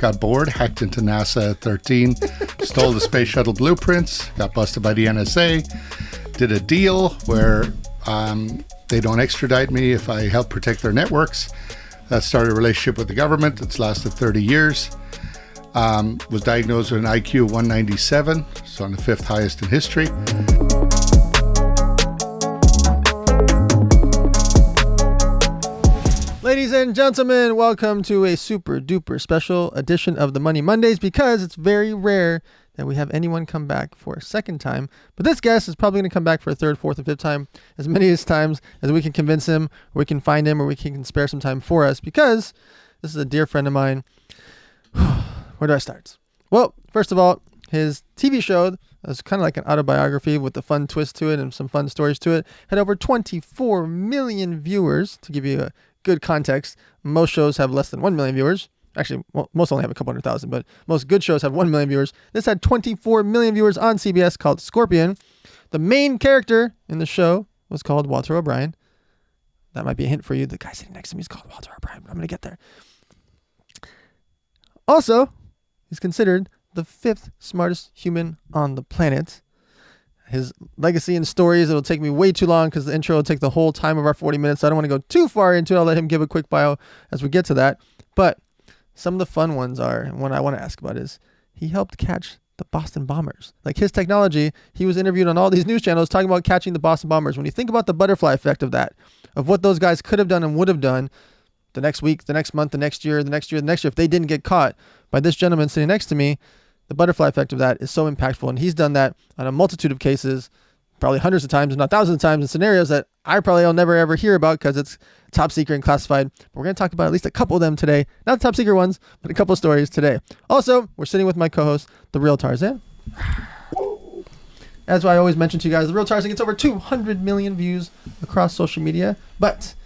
got bored, hacked into NASA at 13, stole the space shuttle blueprints, got busted by the NSA, did a deal where they don't extradite me if I help protect their networks. That started a relationship with the government that's lasted 30 years. Was diagnosed with an IQ of 197, so on the 5th highest in history. Ladies and gentlemen, welcome to a super duper special edition of the Money Mondays, because it's very rare that we have anyone come back for a second time. But this guest is probably going to come back for a third, fourth, and fifth time, as many times as we can convince him, or we can find him, or we can spare some time for us, because this is a dear friend of mine. Where do I start? Well, first of all, his TV show was kind of like an autobiography with a fun twist to it and some fun stories to it. Had over 24 million viewers, to give you a good context. Most shows have less than 1 million viewers. Actually, most only have a couple 100,000, but most good shows have 1 million viewers. This had 24 million viewers on CBS, called Scorpion. The main character in the show was called Walter O'Brien. That might be a hint for you. The guy sitting next to me is called Walter O'Brien. I'm going to get there. Also, he's considered the 5th smartest human on the planet. His legacy and stories, it'll take me way too long because the intro will take the whole time of our 40 minutes. So I don't want to go too far into it. I'll let him give a quick bio as we get to that. But some of the fun ones are, and what I want to ask about is, he helped catch the Boston bombers. Like his technology, he was interviewed on all these news channels talking about catching the Boston bombers. When you think about the butterfly effect of that, of what those guys could have done and would have done the next week, the next month, the next year, if they didn't get caught by this gentleman sitting next to me, the butterfly effect of that is so impactful. And he's done that on a multitude of cases, probably hundreds of times, if not thousands of times, in scenarios that I probably will never ever hear about because it's top secret and classified. But we're going to talk about at least a couple of them today. Not the top secret ones, but a couple of stories today. Also, we're sitting with my co-host, the real Tarzan. As I always mention to you guys, the real Tarzan gets over 200 million views across social media, but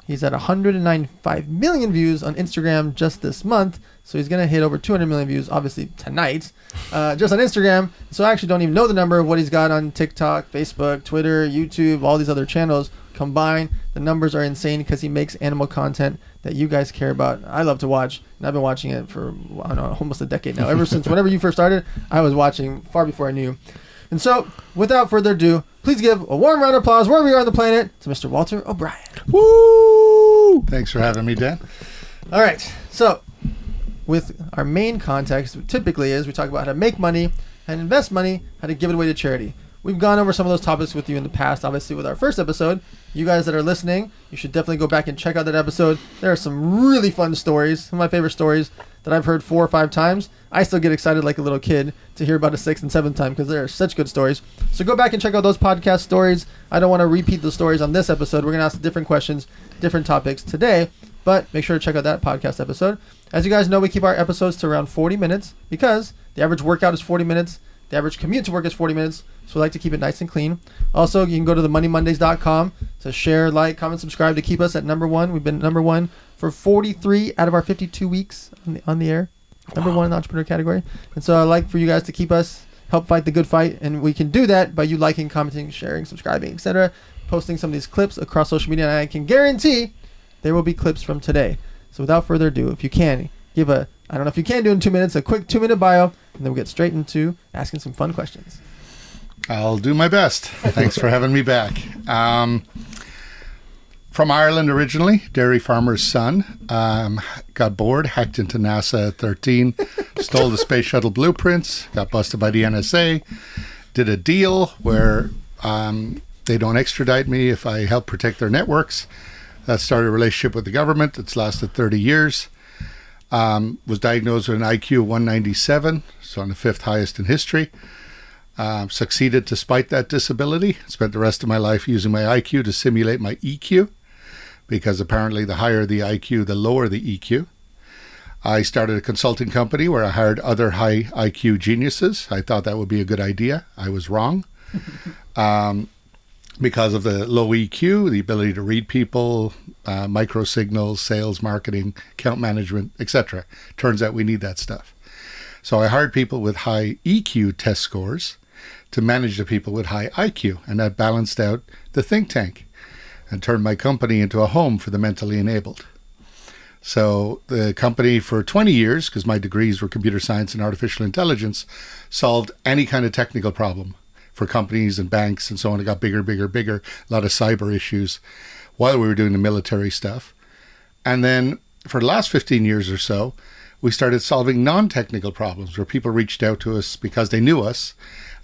he's at 195 million views on Instagram just this month. So he's going to hit over 200 million views, obviously, tonight, just on Instagram. So I actually don't even know the number of what he's got on TikTok, Facebook, Twitter, YouTube, all these other channels combined. The numbers are insane because he makes animal content that you guys care about. I love to watch, and I've been watching it for, I don't know, almost a decade now. Ever since whenever you first started, I was watching far before I knew. And so, without further ado, please give a warm round of applause wherever you are on the planet to Mr. Walter O'Brien. Woo! Thanks for having me, Dan. All right. So, with our main context, typically is we talk about how to make money, how to invest money, how to give it away to charity. We've gone over some of those topics with you in the past, obviously, with our first episode. You guys that are listening, you should definitely go back and check out that episode. There are some really fun stories, some of my favorite stories that I've heard 4 or 5 times. I still get excited like a little kid to hear about a 6th and 7th time because they are such good stories. So go back and check out those podcast stories. I don't want to repeat the stories on this episode. We're going to ask different questions, different topics today, but make sure to check out that podcast episode. As you guys know, we keep our episodes to around 40 minutes because the average workout is 40 minutes. The average commute to work is 40 minutes, so we like to keep it nice and clean. Also, you can go to themoneymondays.com to share, like, comment, subscribe to keep us at number 1. We've been number 1 for 43 out of our 52 weeks on the air. Number 1 in the entrepreneur category. And so I'd like for you guys to keep us, help fight the good fight, and we can do that by you liking, commenting, sharing, subscribing, etc., posting some of these clips across social media, and I can guarantee there will be clips from today. So without further ado, if you can, give a, I don't know if you can do it in 2 minutes, a quick 2-minute bio, and then we'll get straight into asking some fun questions. I'll do my best. Thanks for having me back. From Ireland originally, dairy farmer's son. Got bored, hacked into NASA at 13, stole the space shuttle blueprints, got busted by the NSA, did a deal where they don't extradite me if I help protect their networks. That started a relationship with the government that's lasted 30 years. Was diagnosed with an IQ of 197, so on the 5th highest in history. Succeeded despite that disability. Spent the rest of my life using my IQ to simulate my EQ, because apparently the higher the IQ, the lower the EQ. I started a consulting company where I hired other high IQ geniuses. I thought that would be a good idea. I was wrong. Because of the low EQ, the ability to read people, micro signals, sales, marketing, account management, etc. Turns out we need that stuff. So I hired people with high EQ test scores to manage the people with high IQ, and that balanced out the think tank and turned my company into a home for the mentally enabled. So the company for 20 years, because my degrees were computer science and artificial intelligence, solved any kind of technical problem for companies and banks and so on. It got bigger, bigger, bigger, a lot of cyber issues while we were doing the military stuff. And then for the last 15 years or so, we started solving non-technical problems where people reached out to us because they knew us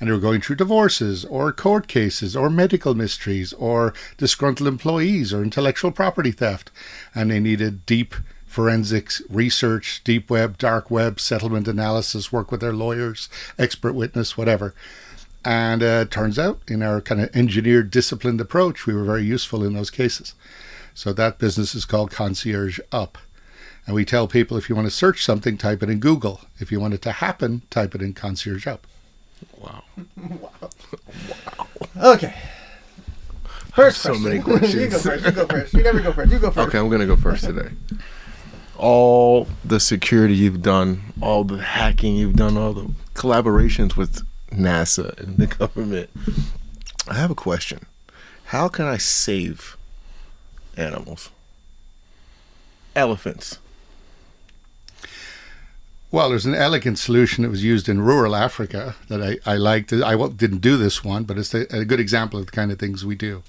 and they were going through divorces or court cases or medical mysteries or disgruntled employees or intellectual property theft. And they needed deep forensics research, deep web, dark web, settlement analysis, work with their lawyers, expert witness, whatever. And it turns out in our kind of engineered, disciplined approach, we were very useful in those cases. So that business is called Concierge Up. And we tell people if you want to search something, type it in Google. If you want it to happen, type it in Concierge Up. Wow. Wow. Okay. First So question. many questions. You go first. You go first. You never go first. You go first. Okay, I'm going to go first today. All the security you've done, all the hacking you've done, all the collaborations with NASA and the government. I have a question. How can I save animals? Elephants. Well, there's an elegant solution that was used in rural Africa that I liked. I didn't do this one, but it's a good example of the kind of things we do,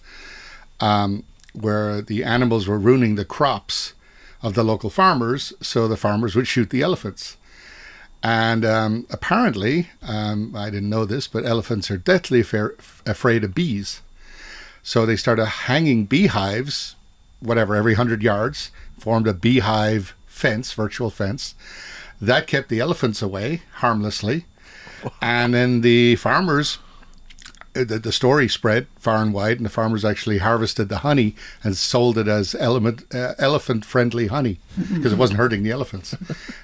where the animals were ruining the crops of the local farmers, so the farmers would shoot the elephants. And apparently, I didn't know this, but elephants are deathly afraid of bees. So they started hanging beehives, whatever, every 100 yards, formed a beehive fence, virtual fence. That kept the elephants away harmlessly. And then the farmers, the story spread far and wide, and the farmers actually harvested the honey and sold it as elephant-friendly honey because it wasn't hurting the elephants.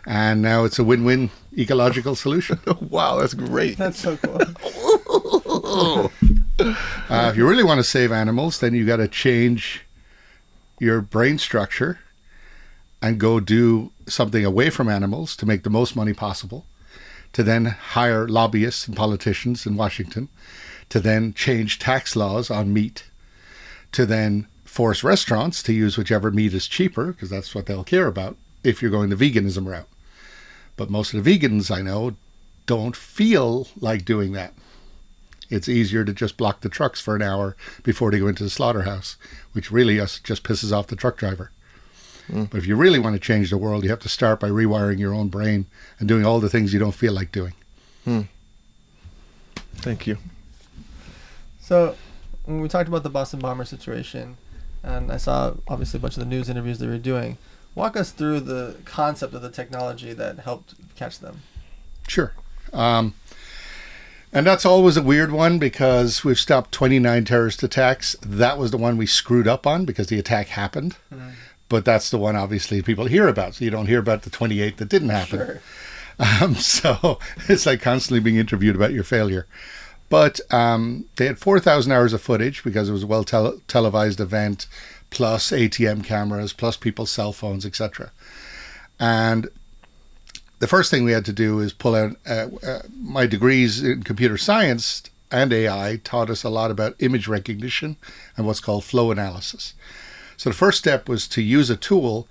And now it's a win-win ecological solution. Wow, that's great. That's so cool. If you really want to save animals, then you got to change your brain structure and go do something away from animals to make the most money possible, to then hire lobbyists and politicians in Washington, to then change tax laws on meat, to then force restaurants to use whichever meat is cheaper, because that's what they'll care about if you're going the veganism route. But most of the vegans I know don't feel like doing that. It's easier to just block the trucks for an hour before they go into the slaughterhouse, which really just pisses off the truck driver. But if you really want to change the world, you have to start by rewiring your own brain and doing all the things you don't feel like doing. Thank you. So, when we talked about the Boston bomber situation, and I saw obviously a bunch of the news interviews they were doing, walk us through the concept of the technology that helped catch them. Sure. And that's always a weird one because we've stopped 29 terrorist attacks. That was the one we screwed up on because the attack happened. But that's the one obviously people hear about. So you don't hear about the 28 that didn't happen. Sure. So it's like constantly being interviewed about your failure. But they had 4,000 hours of footage because it was a well-televised event, plus ATM cameras, plus people's cell phones, etc. And the first thing we had to do is pull out my degrees in computer science and AI taught us a lot about image recognition and what's called flow analysis. So the first step was to use a tool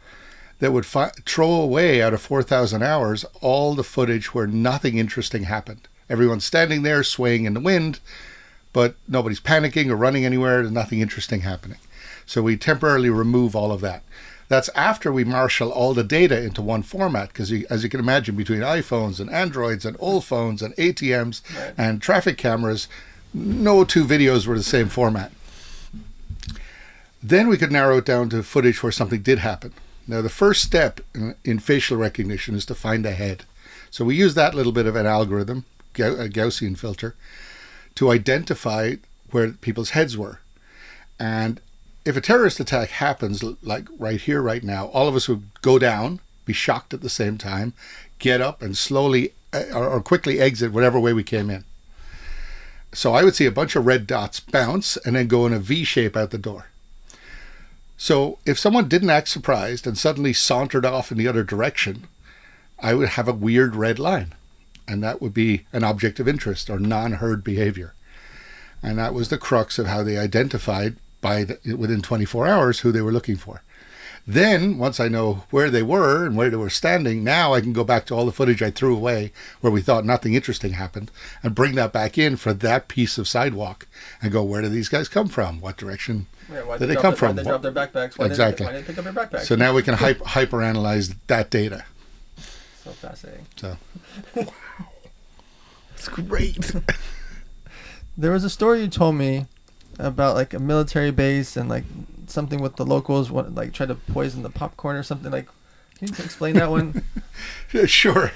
that would throw away out of 4,000 hours all the footage where nothing interesting happened. Everyone's standing there swaying in the wind, but nobody's panicking or running anywhere. There's nothing interesting happening. So we temporarily remove all of that. That's after we marshal all the data into one format, because as you can imagine, between iPhones and Androids and old phones and ATMs and traffic cameras, no two videos were the same format. Then we could narrow it down to footage where something did happen. Now, the first step in facial recognition is to find a head. So we use that little bit of an algorithm, a Gaussian filter, to identify where people's heads were. And if a terrorist attack happens, like right here, right now, all of us would go down, be shocked at the same time, get up and slowly or quickly exit whatever way we came in. So I would see a bunch of red dots bounce and then go in a V shape out the door. So if someone didn't act surprised and suddenly sauntered off in the other direction, I would have a weird red line. And that would be an object of interest or non-herd behavior. And that was the crux of how they identified within 24 hours who they were looking for. Then, once I know where they were and where they were standing, now I can go back to all the footage I threw away where we thought nothing interesting happened and bring that back in for that piece of sidewalk and go, where do these guys come from? What direction did they come from? Why they drop their backpacks? Exactly. Why did they pick up their backpacks? So now we can hyper-analyze that data. So fascinating. So It's great. There was a story you told me about like a military base and like something with the locals, like tried to poison the popcorn or something. Like, can you explain that one? Sure.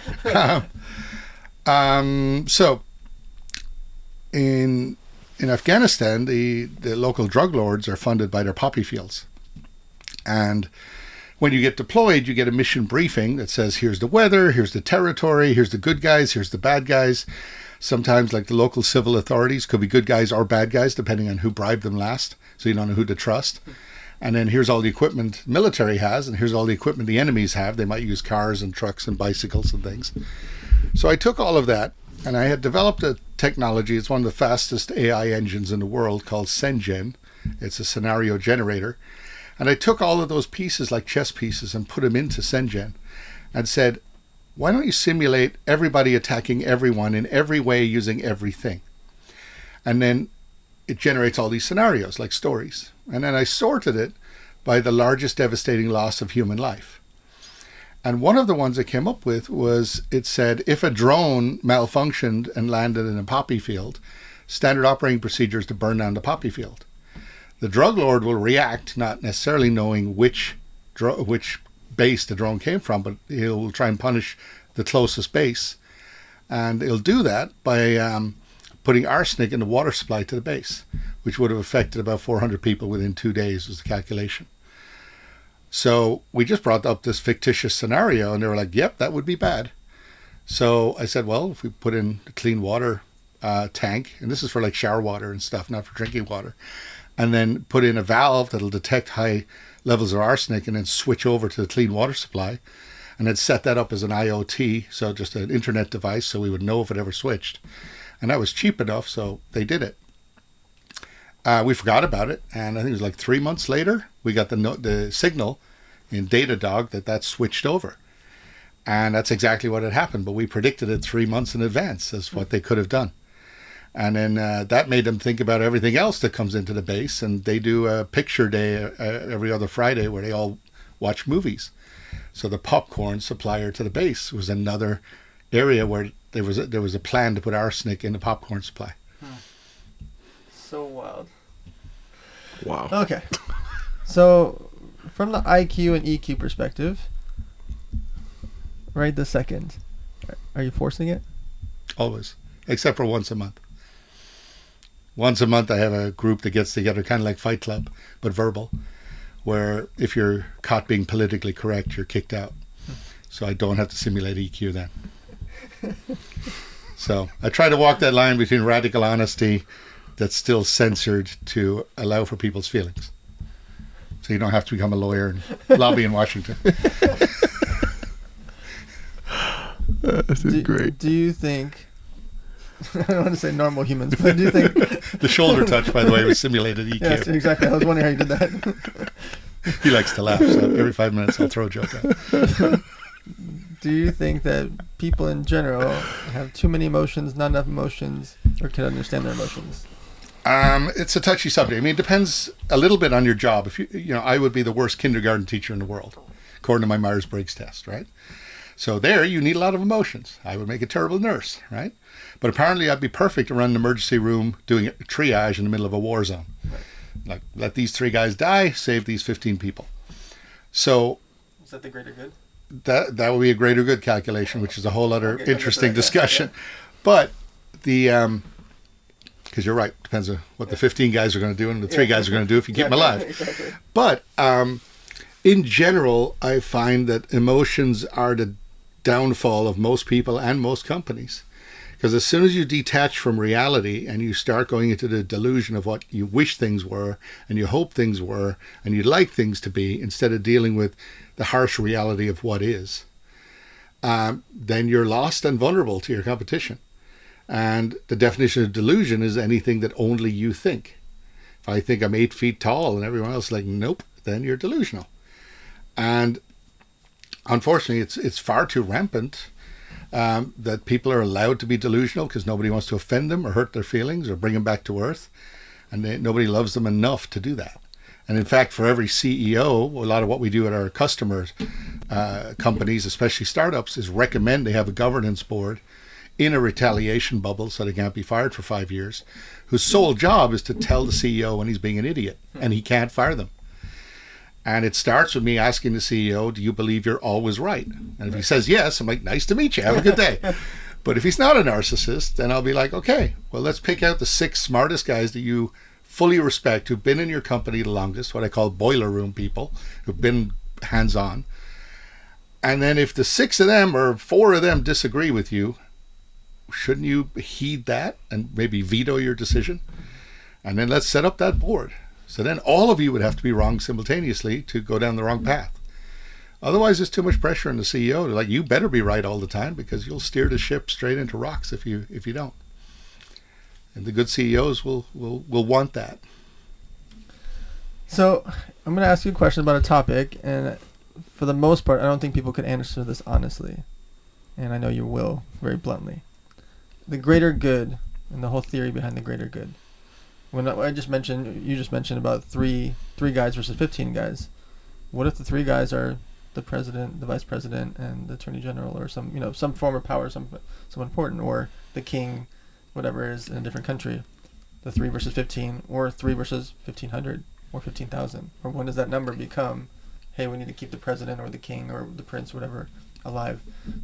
So in Afghanistan, the local drug lords are funded by their poppy fields. And when you get deployed, you get a mission briefing that says, here's the weather, here's the territory, here's the good guys, here's the bad guys. Sometimes, like the local civil authorities could be good guys or bad guys, depending on who bribed them last. So you don't know who to trust. And then here's all the equipment military has, and here's all the equipment the enemies have. They might use cars and trucks and bicycles and things. So I took all of that, and I had developed a technology. It's one of the fastest AI engines in the world called SenGen. It's a scenario generator. And I took all of those pieces, like chess pieces, and put them into SenGen and said, why don't you simulate everybody attacking everyone in every way using everything? And then it generates all these scenarios, like stories. And then I sorted it by the largest devastating loss of human life. And one of the ones I came up with was, it said, if a drone malfunctioned and landed in a poppy field, standard operating procedure is to burn down the poppy field. The drug lord will react, not necessarily knowing which base the drone came from, but he'll try and punish the closest base. And he'll do that by putting arsenic in the water supply to the base, which would have affected about 400 people within 2 days, was the calculation. So we just brought up this fictitious scenario, and they were like, yep, that would be bad. So I said, well, if we put in a clean water tank, and this is for like shower water and stuff, not for drinking water, and then put in a valve that'll detect high levels of arsenic and then switch over to the clean water supply, and then set that up as an IoT, so just an internet device, so we would know if it ever switched. And that was cheap enough, so they did it. We forgot about it, and I think it was like 3 months later, we got the signal in Datadog that switched over. And that's exactly what had happened, but we predicted it 3 months in advance as what they could have done. And then that made them think about everything else that comes into the base, and they do a picture day every other Friday where they all watch movies. So the popcorn supplier to the base was another area where there was a plan to put arsenic in the popcorn supply. So wild. Wow. Okay. So from the IQ and EQ perspective, right this second, are you forcing it? Always, except for once a month. Once a month I have a group that gets together, kind of like Fight Club, but verbal, where if you're caught being politically correct, you're kicked out. So I don't have to simulate EQ then. So I try to walk that line between radical honesty that's still censored to allow for people's feelings. So you don't have to become a lawyer and lobby in Washington. This is great. Do you think, I don't want to say normal humans, but do you think... The shoulder touch, by the way, was simulated EQ. Yes, exactly. I was wondering how you did that. He likes to laugh, so every 5 minutes I'll throw a joke out. Do you think that people in general have too many emotions, not enough emotions, or can understand their emotions? It's a touchy subject. I mean, it depends a little bit on your job. If I would be the worst kindergarten teacher in the world, according to my Myers-Briggs test, right? So there, you need a lot of emotions. I would make a terrible nurse, right? But apparently I'd be perfect to run an emergency room doing triage in the middle of a war zone. Right. Like, let these 3 guys die, save these 15 people. So... Is that the greater good? That would be a greater good calculation, which is a whole other interesting discussion. But the... Because you're right, depends on what the 15 guys are going to do and the 3 guys are going to do if you keep them alive. Exactly. But in general, I find that emotions are the downfall of most people and most companies. Because as soon as you detach from reality and you start going into the delusion of what you wish things were and you hope things were and you'd like things to be, instead of dealing with the harsh reality of what is, then you're lost and vulnerable to your competition. And the definition of delusion is anything that only you think. If I think I'm 8 feet tall and everyone else is like, nope, then you're delusional. And unfortunately, it's far too rampant that people are allowed to be delusional because nobody wants to offend them or hurt their feelings or bring them back to earth. And nobody loves them enough to do that. And in fact, for every CEO, a lot of what we do at our customers, companies, especially startups, is recommend they have a governance board in a retaliation bubble so they can't be fired for 5 years, whose sole job is to tell the CEO when he's being an idiot and he can't fire them. And it starts with me asking the CEO, do you believe you're always right? And if he says yes, I'm like, nice to meet you. Have a good day. But if he's not a narcissist, then I'll be like, okay, well, let's pick out the 6 smartest guys that you fully respect, who've been in your company the longest, what I call boiler room people, who've been hands-on. And then if the 6 of them or 4 of them disagree with you, shouldn't you heed that and maybe veto your decision? And then let's set up that board. So then all of you would have to be wrong simultaneously to go down the wrong path. Otherwise, there's too much pressure on the CEO to like, you better be right all the time because you'll steer the ship straight into rocks if you don't. And the good CEOs will want that. So I'm going to ask you a question about a topic, and for the most part, I don't think people could answer this honestly. And I know you will, very bluntly. The greater good and the whole theory behind the greater good. When you just mentioned about three guys versus 15 guys. What if the 3 guys are the president, the vice president, and the attorney general, or some form of power, some important, or the king, whatever is in a different country? The 3 versus 15, or 3 versus 1,500, or 15,000, or when does that number become? Hey, we need to keep the president or the king or the prince, whatever, alive.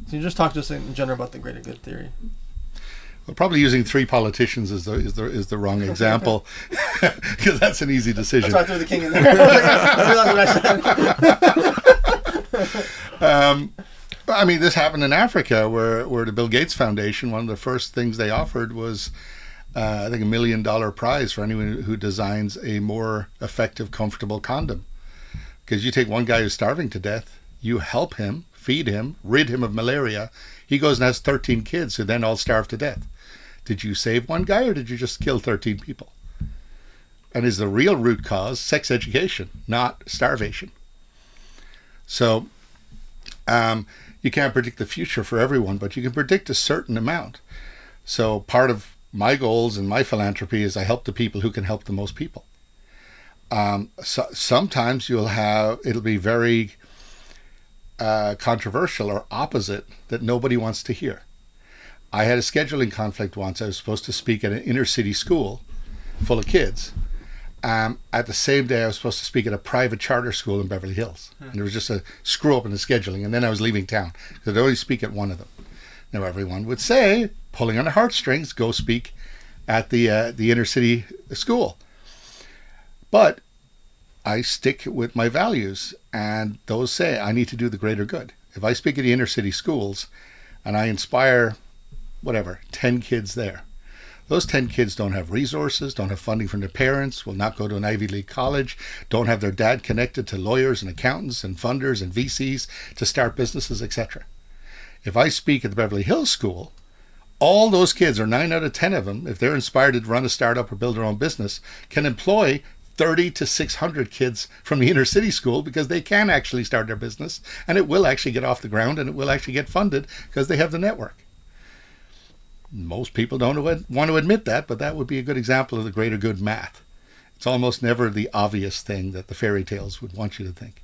So you just talk to us in general about the greater good theory. Well, probably using 3 politicians is the wrong example because that's an easy decision. That's why I threw the king in there. I mean, this happened in Africa where the Bill Gates Foundation, one of the first things they offered was, I think, $1 million prize for anyone who designs a more effective, comfortable condom. Because you take one guy who's starving to death, you help him, feed him, rid him of malaria. He goes and has 13 kids who then all starve to death. Did you save one guy or did you just kill 13 people? And is the real root cause sex education, not starvation? So you can't predict the future for everyone, but you can predict a certain amount. So part of my goals and my philanthropy is I help the people who can help the most people. So sometimes it'll be very controversial or opposite that nobody wants to hear. I had a scheduling conflict once. I was supposed to speak at an inner city school full of kids. At the same day, I was supposed to speak at a private charter school in Beverly Hills. And there was just a screw up in the scheduling. And then I was leaving town because I'd only speak at one of them. Now, everyone would say, pulling on the heartstrings, go speak at the inner city school. But I stick with my values, and those say I need to do the greater good. If I speak at the inner city schools and I inspire, 10 kids there, those 10 kids don't have resources, don't have funding from their parents, will not go to an Ivy League college, don't have their dad connected to lawyers and accountants and funders and VCs to start businesses, etc. If I speak at the Beverly Hills School, all those kids, or 9 out of 10 of them, if they're inspired to run a startup or build their own business, can employ 30 to 600 kids from the inner city school because they can actually start their business and it will actually get off the ground and it will actually get funded because they have the network. Most people don't want to admit that, but that would be a good example of the greater good math. It's almost never the obvious thing that the fairy tales would want you to think.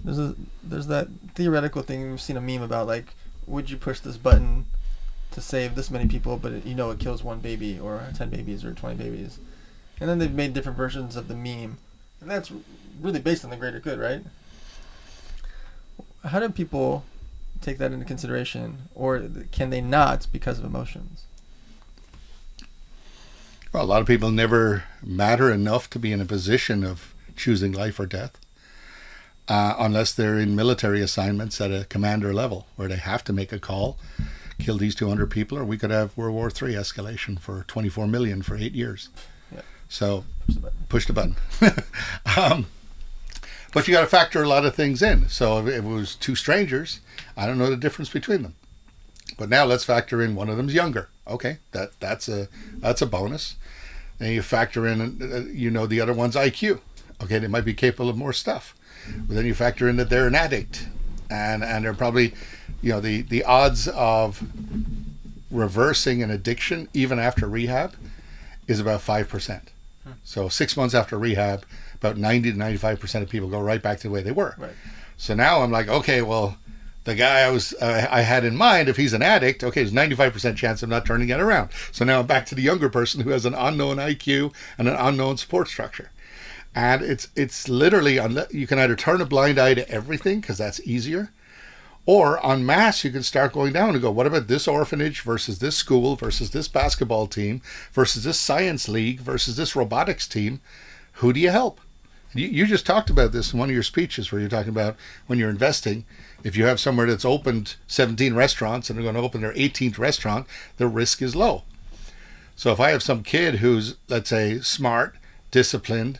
There's that theoretical thing we've seen a meme about, like, would you push this button to save this many people, but it kills 1 baby or 10 babies or 20 babies. And then they've made different versions of the meme. And that's really based on the greater good, right? How do people take that into consideration? Or can they not because of emotions? Well, a lot of people never matter enough to be in a position of choosing life or death. Unless they're in military assignments at a commander level where they have to make a call, kill these 200 people, or we could have World War III escalation for 24 million for 8 years. Yeah. So push the button. But you got to factor a lot of things in. So if it was 2 strangers, I don't know the difference between them. But now let's factor in one of them's younger. Okay, that's a bonus. And you factor in, the other one's IQ. Okay, they might be capable of more stuff. But then you factor in that they're an addict, and they're probably, the odds of reversing an addiction even after rehab is about 5%. So 6 months after rehab, about 90 to 95% of people go right back to the way they were. Right. So now I'm like, okay, well, the guy I had in mind, if he's an addict, okay, there's 95% chance of not turning it around. So now I'm back to the younger person who has an unknown IQ and an unknown support structure. And it's literally, you can either turn a blind eye to everything because that's easier, or en masse you can start going down and go, what about this orphanage versus this school versus this basketball team versus this science league versus this robotics team? Who do you help? You just talked about this in one of your speeches where you're talking about when you're investing, if you have somewhere that's opened 17 restaurants and they're going to open their 18th restaurant, the risk is low. So if I have some kid who's, let's say, smart, disciplined,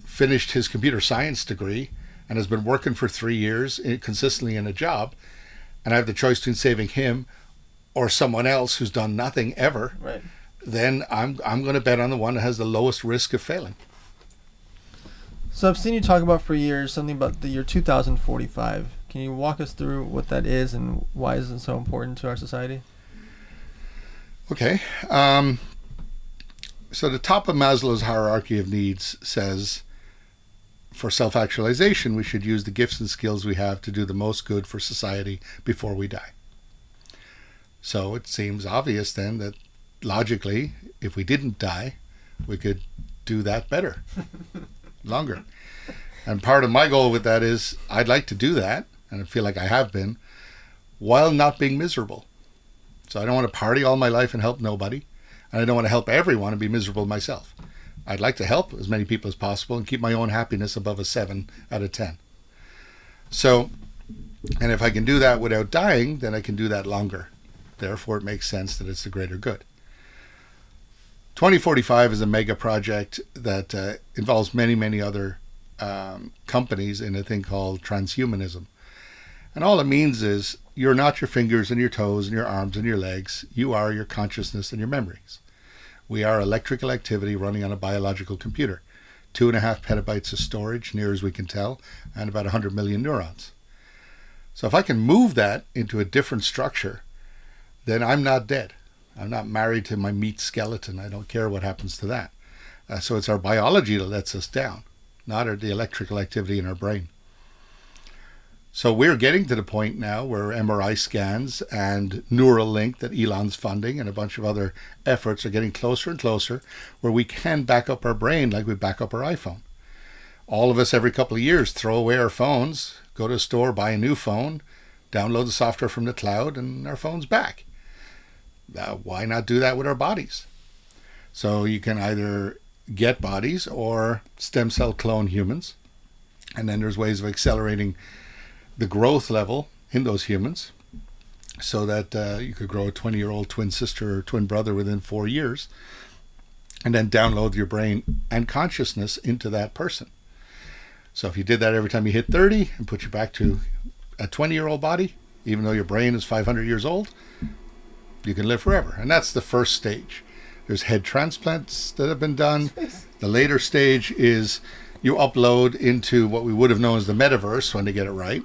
finished his computer science degree and has been working for 3 years consistently in a job, and I have the choice between saving him or someone else who's done nothing ever, Right. then I'm going to bet on the one that has the lowest risk of failing. So I've seen you talk about for years something about the year 2045. Can you walk us through what that is and why is it so important to our society? Okay. So the top of Maslow's hierarchy of needs says, for self-actualization, we should use the gifts and skills we have to do the most good for society before we die. So it seems obvious then that logically, if we didn't die, we could do that better. Longer. And part of my goal with that is I'd like to do that, and I feel like I have been, while not being miserable. So I don't want to party all my life and help nobody, and I don't want to help everyone and be miserable myself. I'd like to help as many people as possible and keep my own happiness above a 7 out of 10. So, and if I can do that without dying, then I can do that longer. Therefore, it makes sense that it's the greater good. 2045 is a mega project that involves many, many other companies in a thing called transhumanism. And all it means is you're not your fingers and your toes and your arms and your legs. You are your consciousness and your memories. We are electrical activity running on a biological computer. 2.5 petabytes of storage, near as we can tell, and about 100 million neurons. So if I can move that into a different structure, then I'm not dead. I'm not married to my meat skeleton. I don't care what happens to that. So it's our biology that lets us down, not the electrical activity in our brain. So we're getting to the point now where MRI scans and Neuralink that Elon's funding and a bunch of other efforts are getting closer and closer, where we can back up our brain like we back up our iPhone. All of us every couple of years throw away our phones, go to a store, buy a new phone, download the software from the cloud, and our phone's back. Why not do that with our bodies? So you can either get bodies or stem cell clone humans, and then there's ways of accelerating the growth level in those humans so that you could grow a 20-year-old twin sister or twin brother within 4 years, and then download your brain and consciousness into that person. So if you did that every time you hit 30 and put you back to a 20-year-old body, even though your brain is 500 years old, you can live forever. And that's the first stage. There's head transplants that have been done. The later stage is you upload into what we would have known as the metaverse when they get it right,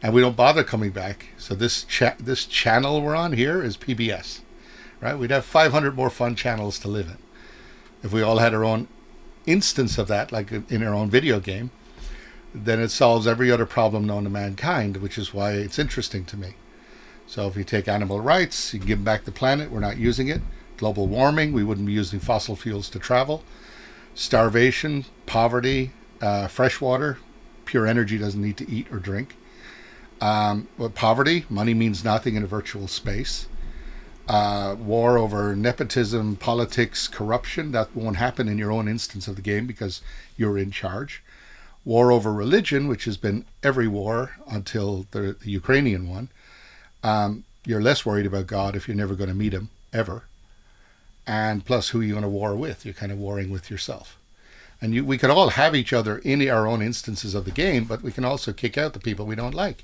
and we don't bother coming back. So this channel we're on here is PBS, right? We'd have 500 more fun channels to live in if we all had our own instance of that, like in our own video game. Then it solves every other problem known to mankind, which is why it's interesting to me. So if you take animal rights, you can give them back the planet, we're not using it. Global warming, we wouldn't be using fossil fuels to travel. Starvation, poverty, fresh water, pure energy doesn't need to eat or drink. Poverty, money means nothing in a virtual space. War over nepotism, politics, corruption, that won't happen in your own instance of the game because you're in charge. War over religion, which has been every war until the Ukrainian one. You're less worried about God if you're never going to meet him, ever. And plus, who are you going to war with? You're kind of warring with yourself. And we can all have each other in our own instances of the game, but we can also kick out the people we don't like.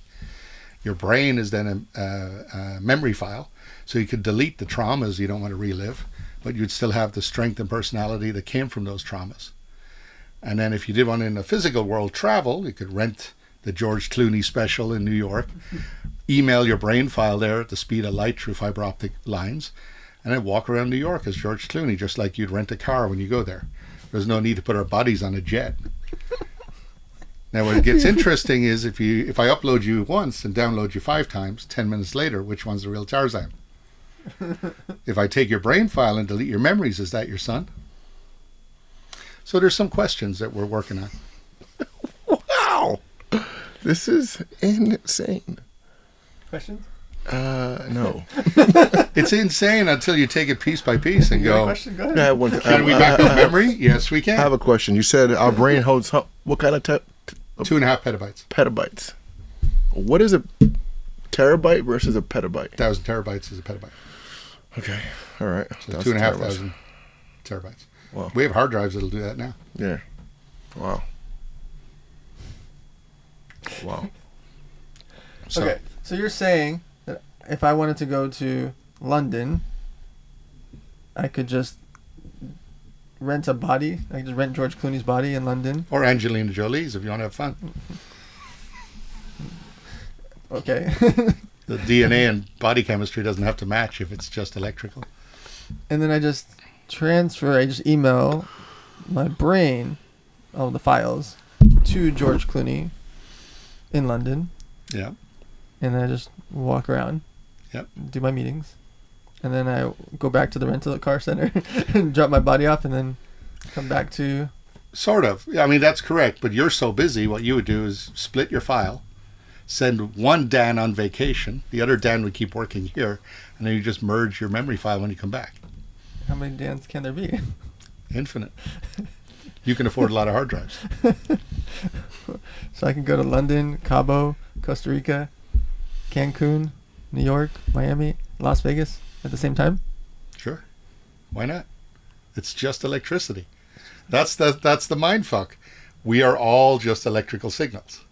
Your brain is then a memory file, so you could delete the traumas you don't want to relive, but you'd still have the strength and personality that came from those traumas. And then if you did one in the physical world travel, you could rent the George Clooney special in New York, email your brain file there at the speed of light through fiber optic lines, and then walk around New York as George Clooney, just like you'd rent a car when you go there. There's no need to put our bodies on a jet. Now, what gets interesting is if I upload you once and download you 5 times, 10 minutes later, which one's the real Tarzan? If I take your brain file and delete your memories, is that your son? So there's some questions that we're working on. Wow. This is insane. Questions? No. It's insane until you take it piece by piece and You got a go, question? Go ahead. I have one. can we back up memory? Yes, we I can. have a question. You said our brain holds what kind of 2.5 petabytes. petabytes? What is a terabyte versus a petabyte? 1,000 terabytes is a petabyte. Okay. All right. So 2,500 terabytes. Wow. We have hard drives that'll do that now. Yeah. Wow. Wow. So, Okay, so you're saying that if I wanted to go to London, I could just rent a body? I could just rent George Clooney's body in London? or Angelina Jolie's if you want to have fun. Okay. The DNA and body chemistry doesn't have to match if it's just electrical. And then I just email my brain, all the files, to George Clooney in London. Yeah. And then I just walk around. Yep. Do my meetings. And then I go back to the rental car center and drop my body off and then come back to... Sort of. I mean, that's correct. But you're so busy, what you would do is split your file, send one Dan on vacation, the other Dan would keep working here, and then you just merge your memory file when you come back. How many Dans can there be? Infinite. You can afford a lot of hard drives. So I can go to London, Cabo, Costa Rica, Cancun, New York, Miami, Las Vegas at the same time? Sure. Why not? It's just electricity. That's the mind fuck. We are all just electrical signals.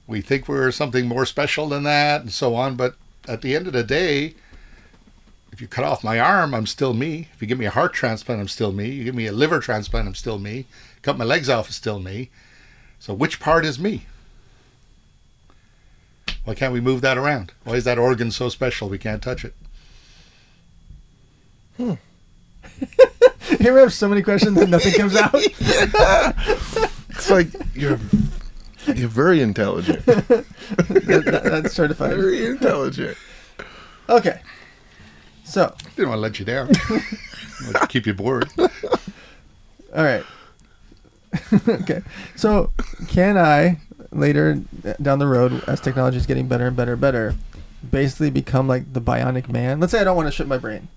We think we're something more special than that and so on, but at the end of the day, if you cut off my arm, I'm still me. If you give me a heart transplant, I'm still me. You give me a liver transplant, I'm still me. Cut my legs off, it's still me. So which part is me? Why can't we move that around? Why is that organ so special we can't touch it? You ever have so many questions and nothing comes out? It's like you're very intelligent. That's certified. Very intelligent. Okay. So, Didn't want to let you down. I want to keep you bored. all right. Okay. So, can I later down the road, as technology is getting better and better and better, basically become like the bionic man? Let's say I don't want to ship my brain.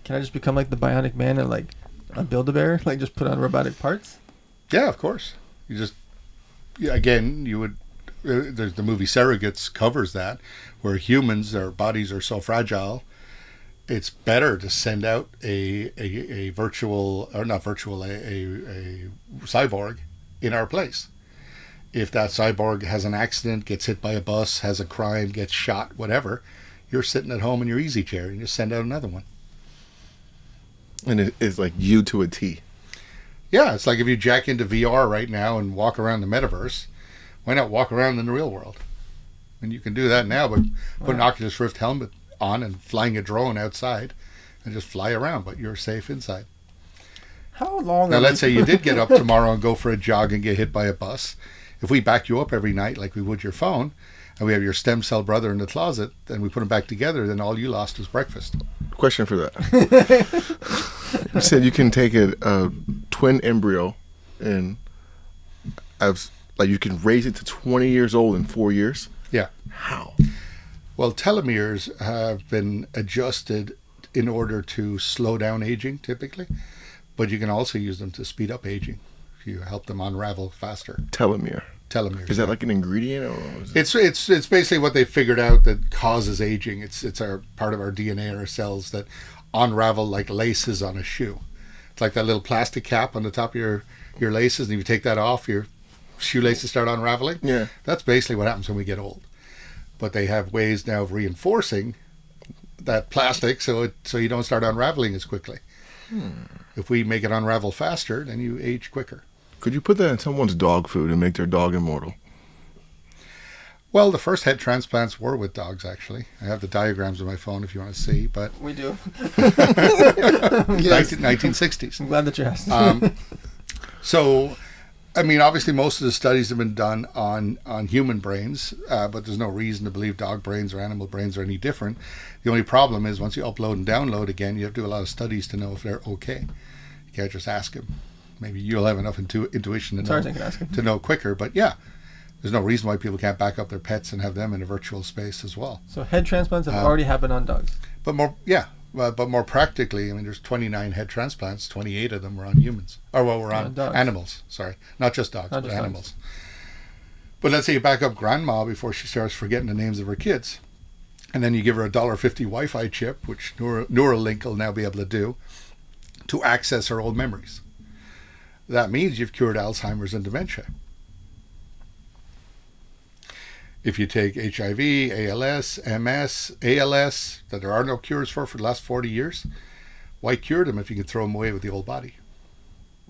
Can I just become like the bionic man and like a Build-A-Bear? Like just put on robotic parts? Yeah, of course. You just, again, you would, there's the movie Surrogates covers that, where humans, their bodies are so fragile, it's better to send out a virtual, or not virtual, a cyborg in our place. If that cyborg has an accident, gets hit by a bus, has a crime, gets shot, whatever, you're sitting at home in your easy chair and you send out another one. And it is like you to a T. Yeah, it's like if you jack into VR right now and walk around the metaverse, why not walk around in the real world? And you can do that now, but put an Oculus Rift helmet on and flying a drone outside and just fly around, but you're safe inside. How long? Now, let's say you did get up tomorrow and go for a jog and get hit by a bus. If we back you up every night like we would your phone, and we have your stem cell brother in the closet, and we put them back together, then all you lost was breakfast. Question for that. You said you can take a twin embryo and you can raise it to 20 years old in 4 years? Yeah. How? Well, telomeres have been adjusted in order to slow down aging, typically, but you can also use them to speed up aging if you help them unravel faster. Telomere. Telomeres. Is that like an ingredient, or is it? It's basically what they figured out that causes aging. It's our part of our DNA, our cells that unravel like laces on a shoe. It's like that little plastic cap on the top of your laces, and if you take that off, your shoelaces start unraveling. Yeah. That's basically what happens when we get old. But they have ways now of reinforcing that plastic so you don't start unraveling as quickly. If we make it unravel faster, then you age quicker. Could you put that in someone's dog food and make their dog immortal? Well, the first head transplants were with dogs, actually. I have the diagrams on my phone if you want to see, but We do. 1960s. I'm glad that you asked. So, I mean, obviously most of the studies have been done on human brains, but there's no reason to believe dog brains or animal brains are any different. The only problem is once you upload and download again, you have to do a lot of studies to know if they're okay. You can't just ask them. Maybe you'll have enough intuition to know quicker, but yeah. There's no reason why people can't back up their pets and have them in a virtual space as well. So head transplants have already happened on dogs. But more practically, I mean, there's 29 head transplants. 28 of them were on humans, were on animals. Sorry, not just dogs, but animals. But let's say you back up grandma before she starts forgetting the names of her kids, and then you give her a $1.50 Wi-Fi chip, which Neuralink will now be able to do, to access her old memories. That means you've cured Alzheimer's and dementia. If you take HIV, ALS, MS, ALS, that there are no cures for the last 40 years, why cure them if you can throw them away with the old body?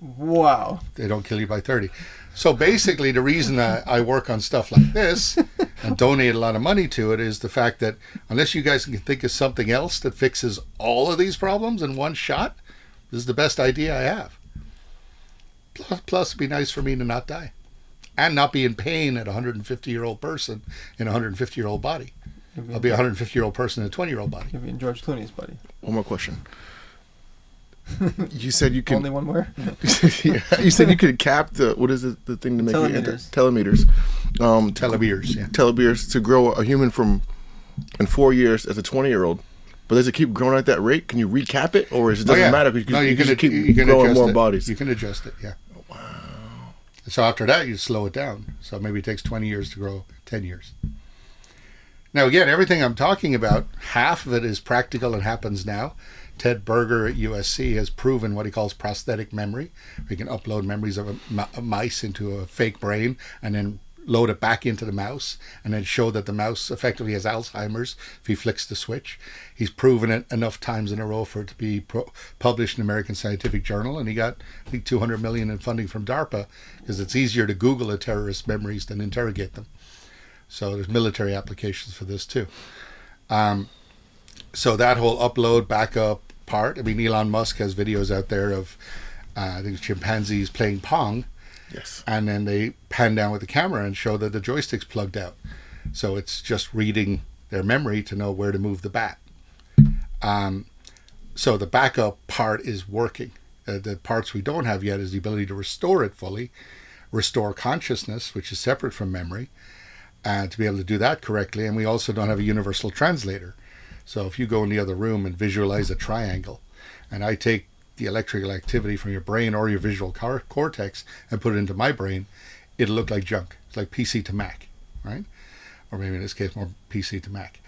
Wow. They don't kill you by 30. So basically the reason I work on stuff like this and donate a lot of money to it is the fact that unless you guys can think of something else that fixes all of these problems in one shot, this is the best idea I have. Plus it'd be nice for me to not die. And not be in pain at a 150-year-old person in a 150-year-old body. I'll be a 150-year-old person in a 20-year-old body. You'll be in George Clooney's body. One more question. You said you could... Only one more? Yeah, you said you could cap the... What is it? The thing to make... Telemeters. Telemeters. Telomeres, yeah. Telomeres to grow a human from... In 4 years as a 20-year-old. But does it keep growing at that rate? Can you recap it? Or doesn't matter? Because you can keep growing more bodies. You can adjust it, yeah. So after that, you slow it down. So maybe it takes 20 years to grow 10 years. Now, again, everything I'm talking about, half of it is practical and happens now. Ted Berger at USC has proven what he calls prosthetic memory. We can upload memories of a mice into a fake brain and then load it back into the mouse and then show that the mouse effectively has Alzheimer's if he flicks the switch. He's proven it enough times in a row for it to be published in American Scientific Journal, and he got, I think, $200 million in funding from DARPA because it's easier to Google a terrorist's memories than interrogate them. So there's military applications for this too. So that whole upload, backup part, I mean, Elon Musk has videos out there of, I think, chimpanzees playing Pong. Yes. And then they pan down with the camera and show that the joystick's plugged out. So it's just reading their memory to know where to move the bat. So the backup part is working. The parts we don't have yet is the ability to restore it fully, restore consciousness, which is separate from memory, and to be able to do that correctly. And we also don't have a universal translator. So if you go in the other room and visualize a triangle, and I take the electrical activity from your brain or your visual cortex and put it into my brain, it'll look like junk. It's like PC to Mac, right? Or maybe in this case more PC to Mac.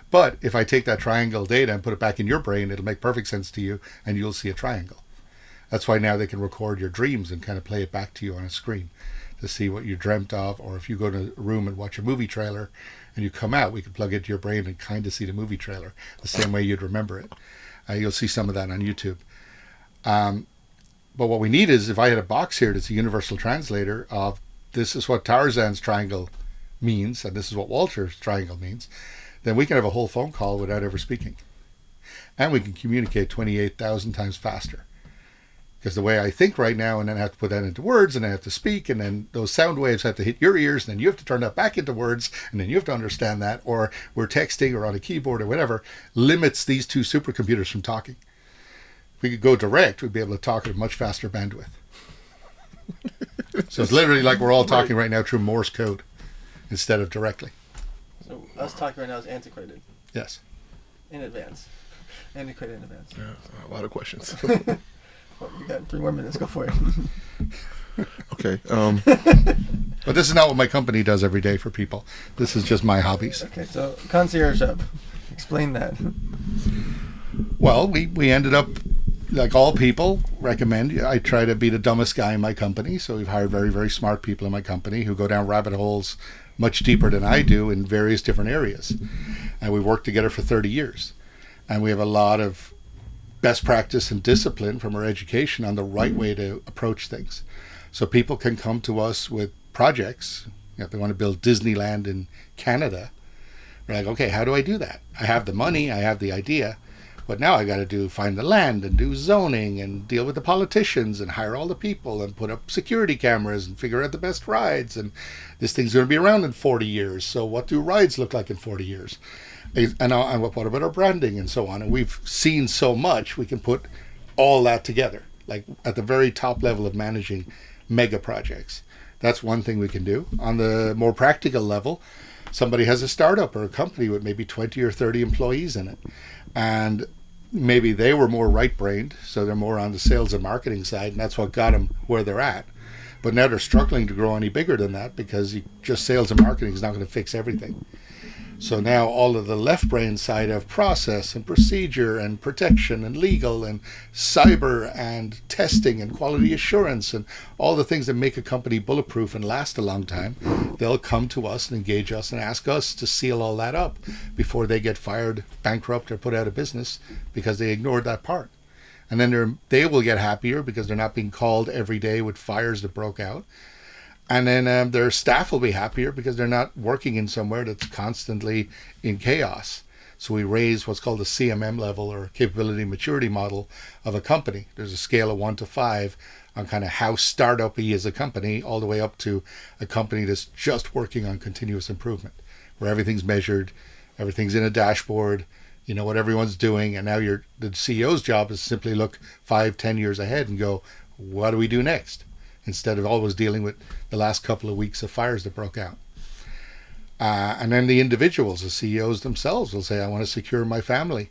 But if I take that triangle data and put it back in your brain, it'll make perfect sense to you and you'll see a triangle. That's why now they can record your dreams and kind of play it back to you on a screen to see what you dreamt of. Or if you go to a room and watch a movie trailer and you come out, we can plug it to your brain and kind of see the movie trailer the same way you'd remember it. You'll see some of that on YouTube. But what we need is, if I had a box here that's a universal translator of this is what Tarzan's triangle means and this is what Walter's triangle means, then we can have a whole phone call without ever speaking. And we can communicate 28,000 times faster. Because the way I think right now, and then I have to put that into words, and then I have to speak, and then those sound waves have to hit your ears, and then you have to turn that back into words, and then you have to understand that, or we're texting or on a keyboard or whatever, limits these two supercomputers from talking. If we could go direct, we'd be able to talk at a much faster bandwidth. So it's literally like we're all talking right now through Morse code instead of directly. So us talking right now is antiquated. Yes. In advance. Antiquated in advance. Yeah, a lot of questions. Well, you got 3 more minutes. Go for it. Okay. But this is not what my company does every day for people. This is just my hobbies. Okay, so concierge hub. Explain that. Well, we ended up, like all people recommend, I try to be the dumbest guy in my company. So we've hired very, very smart people in my company who go down rabbit holes much deeper than I do in various different areas. And we worked together for 30 years. And we have a lot of best practice and discipline from our education on the right way to approach things. So people can come to us with projects. If they want to build Disneyland in Canada, we're like, okay, how do I do that? I have the money, I have the idea, but now I got to find the land and do zoning and deal with the politicians and hire all the people and put up security cameras and figure out the best rides. And this thing's going to be around in 40 years. So what do rides look like in 40 years? And what about our branding and so on? And we've seen so much, we can put all that together, like at the very top level of managing mega projects. That's one thing we can do. On the more practical level, somebody has a startup or a company with maybe 20 or 30 employees in it. And maybe they were more right-brained, so they're more on the sales and marketing side, and that's what got them where they're at. But now they're struggling to grow any bigger than that because just sales and marketing is not going to fix everything. So now all of the left brain side of process and procedure and protection and legal and cyber and testing and quality assurance and all the things that make a company bulletproof and last a long time, they'll come to us and engage us and ask us to seal all that up before they get fired, bankrupt, or put out of business because they ignored that part. And then they will get happier because they're not being called every day with fires that broke out. And then their staff will be happier because they're not working in somewhere that's constantly in chaos. So we raise what's called the CMM level, or capability maturity model, of a company. There's a scale of 1 to 5 on kind of how startup-y is a company, all the way up to a company that's just working on continuous improvement, where everything's measured, everything's in a dashboard, you know what everyone's doing, and now the CEO's job is simply look 5-10 years ahead and go, what do we do next? Instead of always dealing with the last couple of weeks of fires that broke out. And then the individuals, the CEOs themselves, will say, I want to secure my family,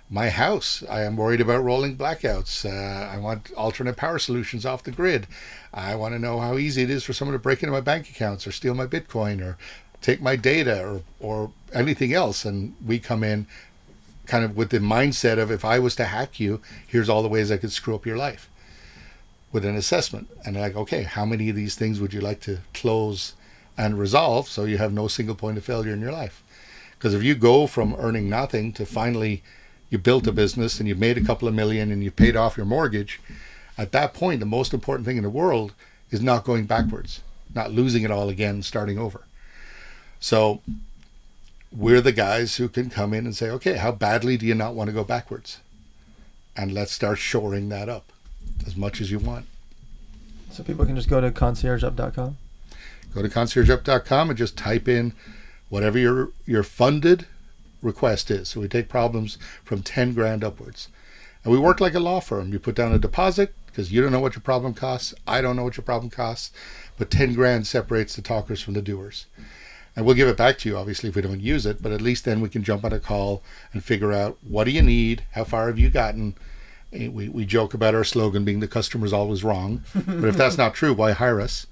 my house. I am worried about rolling blackouts. I want alternate power solutions off the grid. I want to know how easy it is for someone to break into my bank accounts or steal my Bitcoin or take my data or anything else. And we come in kind of with the mindset of, if I was to hack you, here's all the ways I could screw up your life, with an assessment. And like, okay, how many of these things would you like to close and resolve so you have no single point of failure in your life? Because if you go from earning nothing to finally you built a business and you've made a couple of million and you've paid off your mortgage, at that point, the most important thing in the world is not going backwards, not losing it all again, starting over. So we're the guys who can come in and say, okay, how badly do you not want to go backwards? And let's start shoring that up as much as you want. So people can just go to conciergeup.com? Go to conciergeup.com and just type in whatever your funded request is. So we take problems from 10 grand upwards. And we work like a law firm. You put down a deposit because you don't know what your problem costs. I don't know what your problem costs. But 10 grand separates the talkers from the doers. And we'll give it back to you, obviously, if we don't use it. But at least then we can jump on a call and figure out, what do you need? How far have you gotten? We joke about our slogan being the customer's always wrong. But if that's not true, why hire us?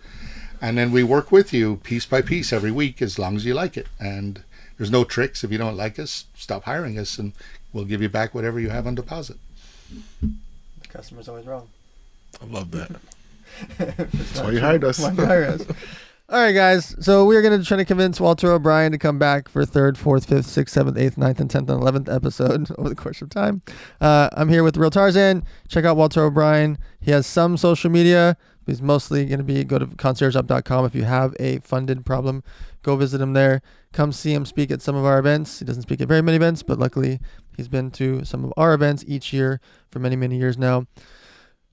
And then we work with you piece by piece every week as long as you like it. And there's no tricks. If you don't like us, stop hiring us and we'll give you back whatever you have on deposit. The customer's always wrong. I love that. That's why you hired us. Why you hire us. All right, guys. So we're going to try to convince Walter O'Brien to come back for 3rd, 4th, 5th, 6th, 7th, 8th, 9th, and 10th and 11th episode over the course of time. I'm here with Real Tarzan. Check out Walter O'Brien. He has some social media. He's mostly going to go to conciergeup.com. If you have a funded problem, go visit him there. Come see him speak at some of our events. He doesn't speak at very many events, but luckily he's been to some of our events each year for many, many years now.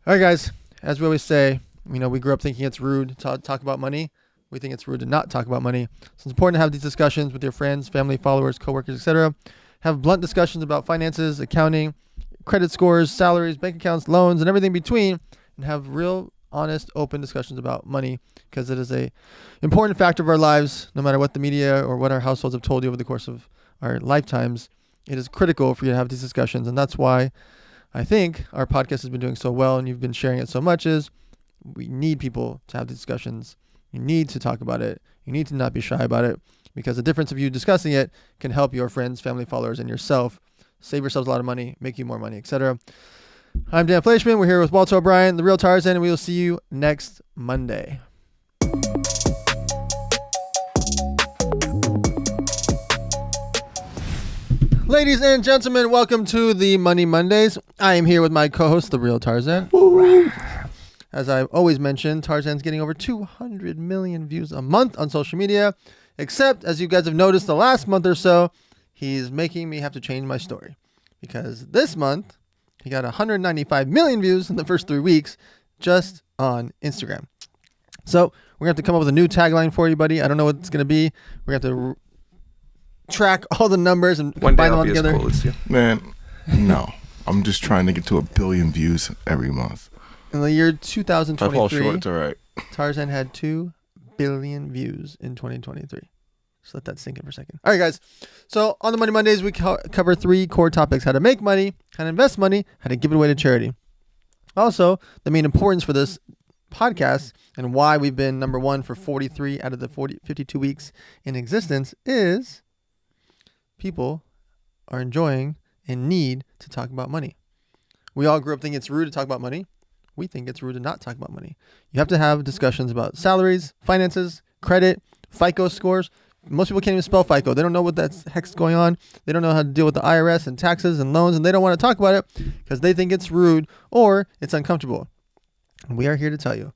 All right, guys. As we always say, we grew up thinking it's rude to talk about money. We think it's rude to not talk about money. So it's important to have these discussions with your friends, family, followers, coworkers, etc. Have blunt discussions about finances, accounting, credit scores, salaries, bank accounts, loans, and everything between, and have real, honest, open discussions about money, because it is a important factor of our lives. No matter what the media or what our households have told you over the course of our lifetimes, it is critical for you to have these discussions. And that's why I think our podcast has been doing so well and you've been sharing it so much, is we need people to have these discussions. You need to talk about it. You need to not be shy about it, because the difference of you discussing it can help your friends, family, followers, and yourself save yourselves a lot of money, make you more money, etc. I'm Dan Fleischman. We're here with Walter O'Brien, the Real Tarzan, and we will see you next Monday. Ladies and gentlemen, welcome to the Money Mondays. I am here with my co-host, the real Tarzan. As I've always mentioned, Tarzan's getting over 200 million views a month on social media. Except, as you guys have noticed the last month or so, he's making me have to change my story. Because this month, he got 195 million views in the first 3 weeks just on Instagram. So we're going to have to come up with a new tagline for you, buddy. I don't know what it's going to be. We're going to have to track all the numbers and combine them all together. Cool as you. Man, no. I'm just trying to get to 1 billion views every month. In the year If I fall 2023, short, it's all right. Tarzan had 2 billion views in 2023. Just let that sink in for a second. All right, guys. So on the Money Mondays, we cover 3 core topics: how to make money, how to invest money, how to give it away to charity. Also, the main importance for this podcast and why we've been number 1 for 43 out of the 52 weeks in existence is people are enjoying and need to talk about money. We all grew up thinking it's rude to talk about money. We think it's rude to not talk about money. You have to have discussions about salaries, finances, credit, FICO scores. Most people can't even spell FICO. They don't know what the heck's going on. They don't know how to deal with the IRS and taxes and loans, and they don't want to talk about it because they think it's rude or it's uncomfortable. And we are here to tell you,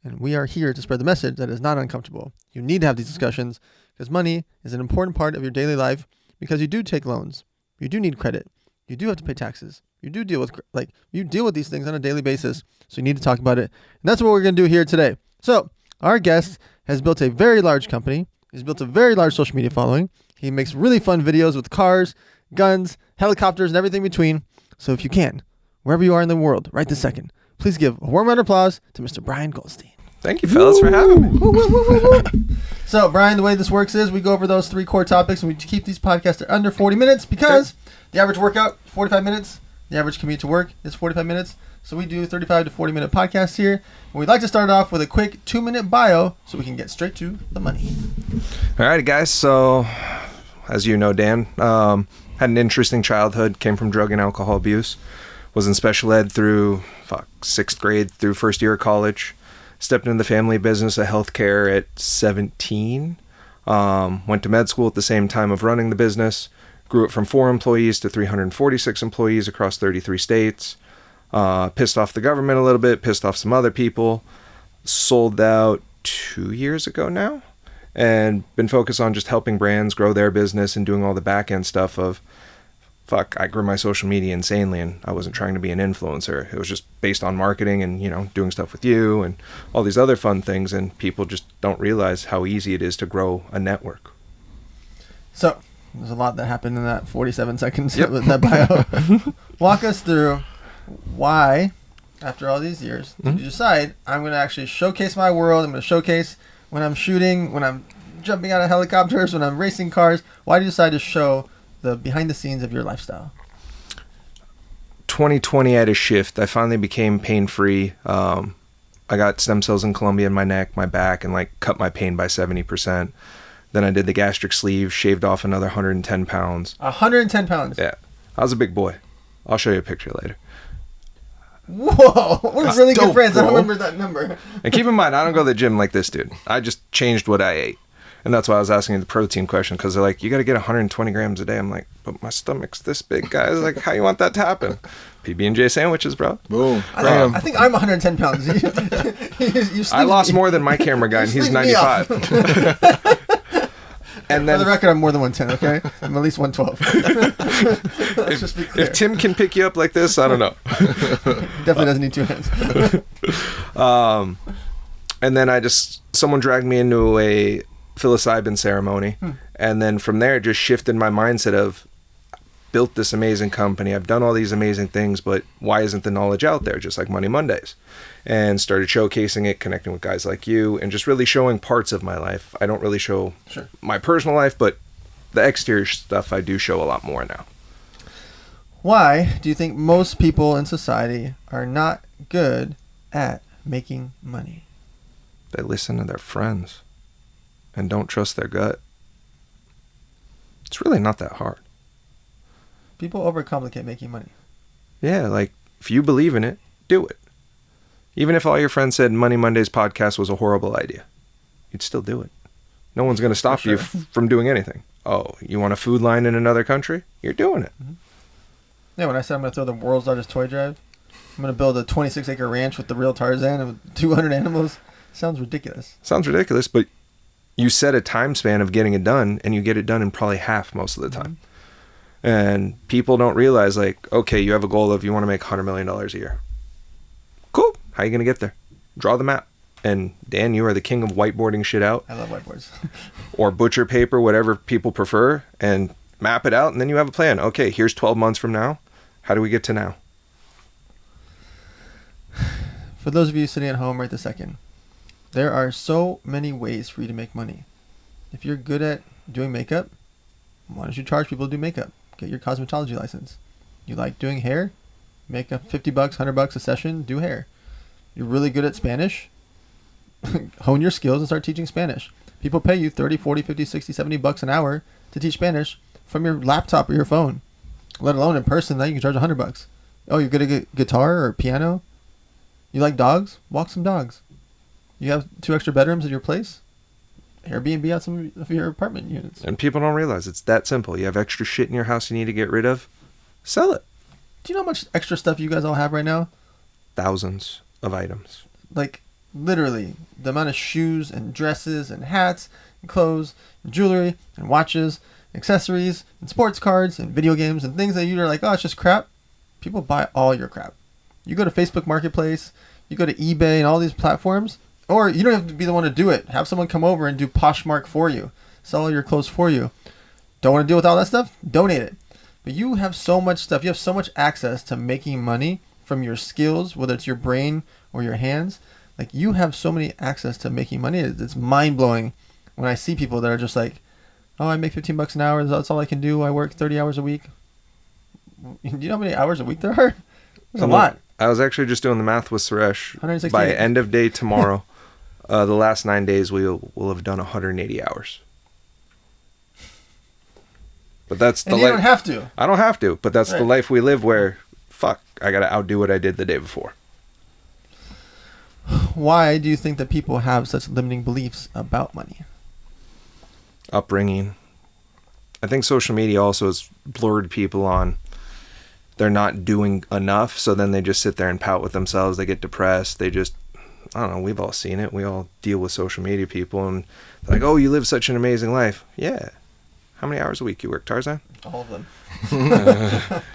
and we are here to spread the message that it's not uncomfortable. You need to have these discussions because money is an important part of your daily life because you do take loans. You do need credit. You do have to pay taxes. You do deal with these things on a daily basis. So you need to talk about it. And that's what we're going to do here today. So our guest has built a very large company. He's built a very large social media following. He makes really fun videos with cars, guns, helicopters, and everything between. So if you can, wherever you are in the world, right this second, please give a warm round of applause to Mr. Brian Goldstein. Thank you, fellas, for having me. So, Brian, the way this works is we go over those 3 core topics, and we keep these podcasts at under 40 minutes because the average workout, 45 minutes. The average commute to work is 45 minutes. So we do 35 to 40-minute podcasts here. And we'd like to start off with a quick 2-minute bio so we can get straight to the money. All right, guys. So, as you know, Dan, had an interesting childhood, came from drug and alcohol abuse, was in special ed through 6th grade through first year of college, stepped into the family business of healthcare at 17, went to med school at the same time of running the business, grew it from 4 employees to 346 employees across 33 states. Pissed off the government a little bit, pissed off some other people. Sold out 2 years ago now, and been focused on just helping brands grow their business and doing all the back end stuff of, I grew my social media insanely, and I wasn't trying to be an influencer. It was just based on marketing and, doing stuff with you and all these other fun things, and people just don't realize how easy it is to grow a network. So, there's a lot that happened in that 47 seconds with that bio. Walk us through why, after all these years, did you decide, I'm going to actually showcase my world, I'm going to showcase when I'm shooting, when I'm jumping out of helicopters, when I'm racing cars. Why did you decide to show the behind the scenes of your lifestyle? 2020 I had a shift. I finally became pain-free. I got stem cells in Colombia in my neck, my back, and cut my pain by 70%. Then I did the gastric sleeve, shaved off another 110 pounds. 110 pounds? Yeah. I was a big boy. I'll show you a picture later. Whoa, we're really good friends. Bro. I don't remember that number. And keep in mind, I don't go to the gym like this dude. I just changed what I ate. And that's why I was asking you the protein question, because they're like, you got to get 120 grams a day. I'm like, but my stomach's this big, guys. Like, how you want that to happen? PB&J sandwiches, bro. Boom. I think I'm 110 pounds. You I lost more than my camera guy, and he's 95. And then, for the record, I'm more than 110, okay? I'm at least 112. Let's just be clear. If Tim can pick you up like this, I don't know. Definitely doesn't need 2 hands. And then someone dragged me into a psilocybin ceremony. And then from there, it just shifted my mindset of, built this amazing company. I've done all these amazing things, but why isn't the knowledge out there? Just like Money Mondays. And started showcasing it, connecting with guys like you, and just really showing parts of my life. I don't really show my personal life, but the exterior stuff I do show a lot more now. Why do you think most people in society are not good at making money? They listen to their friends and don't trust their gut. It's really not that hard. People overcomplicate making money. Yeah, if you believe in it, do it. Even if all your friends said Money Mondays podcast was a horrible idea, you'd still do it. No one's going to stop you from doing anything. Oh, you want a food line in another country? You're doing it. Yeah, when I said I'm going to throw the world's largest toy drive, I'm going to build a 26-acre ranch with the real Tarzan and 200 animals. Sounds ridiculous. Sounds ridiculous, but you set a time span of getting it done, and you get it done in probably half most of the time. And people don't realize, like, okay, you have a goal of you want to make $100 million a year. Cool. How are you going to get there? Draw the map. And Dan, you are the king of whiteboarding shit out. I love whiteboards. Or butcher paper, whatever people prefer, and map it out, and then you have a plan. Okay, here's 12 months from now. How do we get to now? For those of you sitting at home right this second, there are so many ways for you to make money. If you're good at doing makeup, why don't you charge people to do makeup? Get your cosmetology license. You like doing hair? Make up $50, $100 a session, do hair. You're really good at Spanish? Hone your skills and start teaching Spanish. People pay you 30, 40, 50, 60, 70 bucks an hour to teach Spanish from your laptop or your phone. Let alone in person, now you can charge $100. Oh, you're good at guitar or piano? You like dogs? Walk some dogs. You have 2 extra bedrooms at your place? Airbnb out some of your apartment units. And people don't realize it's that simple. You have extra shit in your house you need to get rid of? Sell it. Do you know how much extra stuff you guys all have right now? Thousands of items. Like, literally, the amount of shoes and dresses and hats and clothes and jewelry and watches, accessories and sports cards and video games and things that you're like, oh, it's just crap. People buy all your crap. You go to Facebook Marketplace, you go to eBay and all these platforms, or you don't have to be the one to do it. Have someone come over and do Poshmark for you. Sell all your clothes for you. Don't want to deal with all that stuff? Donate it. But you have so much stuff. You have so much access to making money from your skills, whether it's your brain or your hands. Like, you have so many access to making money. It's mind-blowing when I see people that are just like, oh, I make $15 an hour. That's all I can do. I work 30 hours a week. Do you know how many hours a week there are? There's a lot. I was actually just doing the math with Suresh. 168. By end of day tomorrow, the last 9 days we'll have done 180 hours. But that's the And you don't have to. I don't have to, but that's the Right. life we live where, fuck, I got to outdo what I did the day before. Why do you think that people have such limiting beliefs about money? Upbringing. I think social media also has blurred people on. They're not doing enough, so then they just sit there and pout with themselves. They get depressed. They just, I don't know, we've all seen it. We all deal with social media people, and they're like, oh, you live such an amazing life. Yeah. How many hours a week you work, Tarzan? All of them.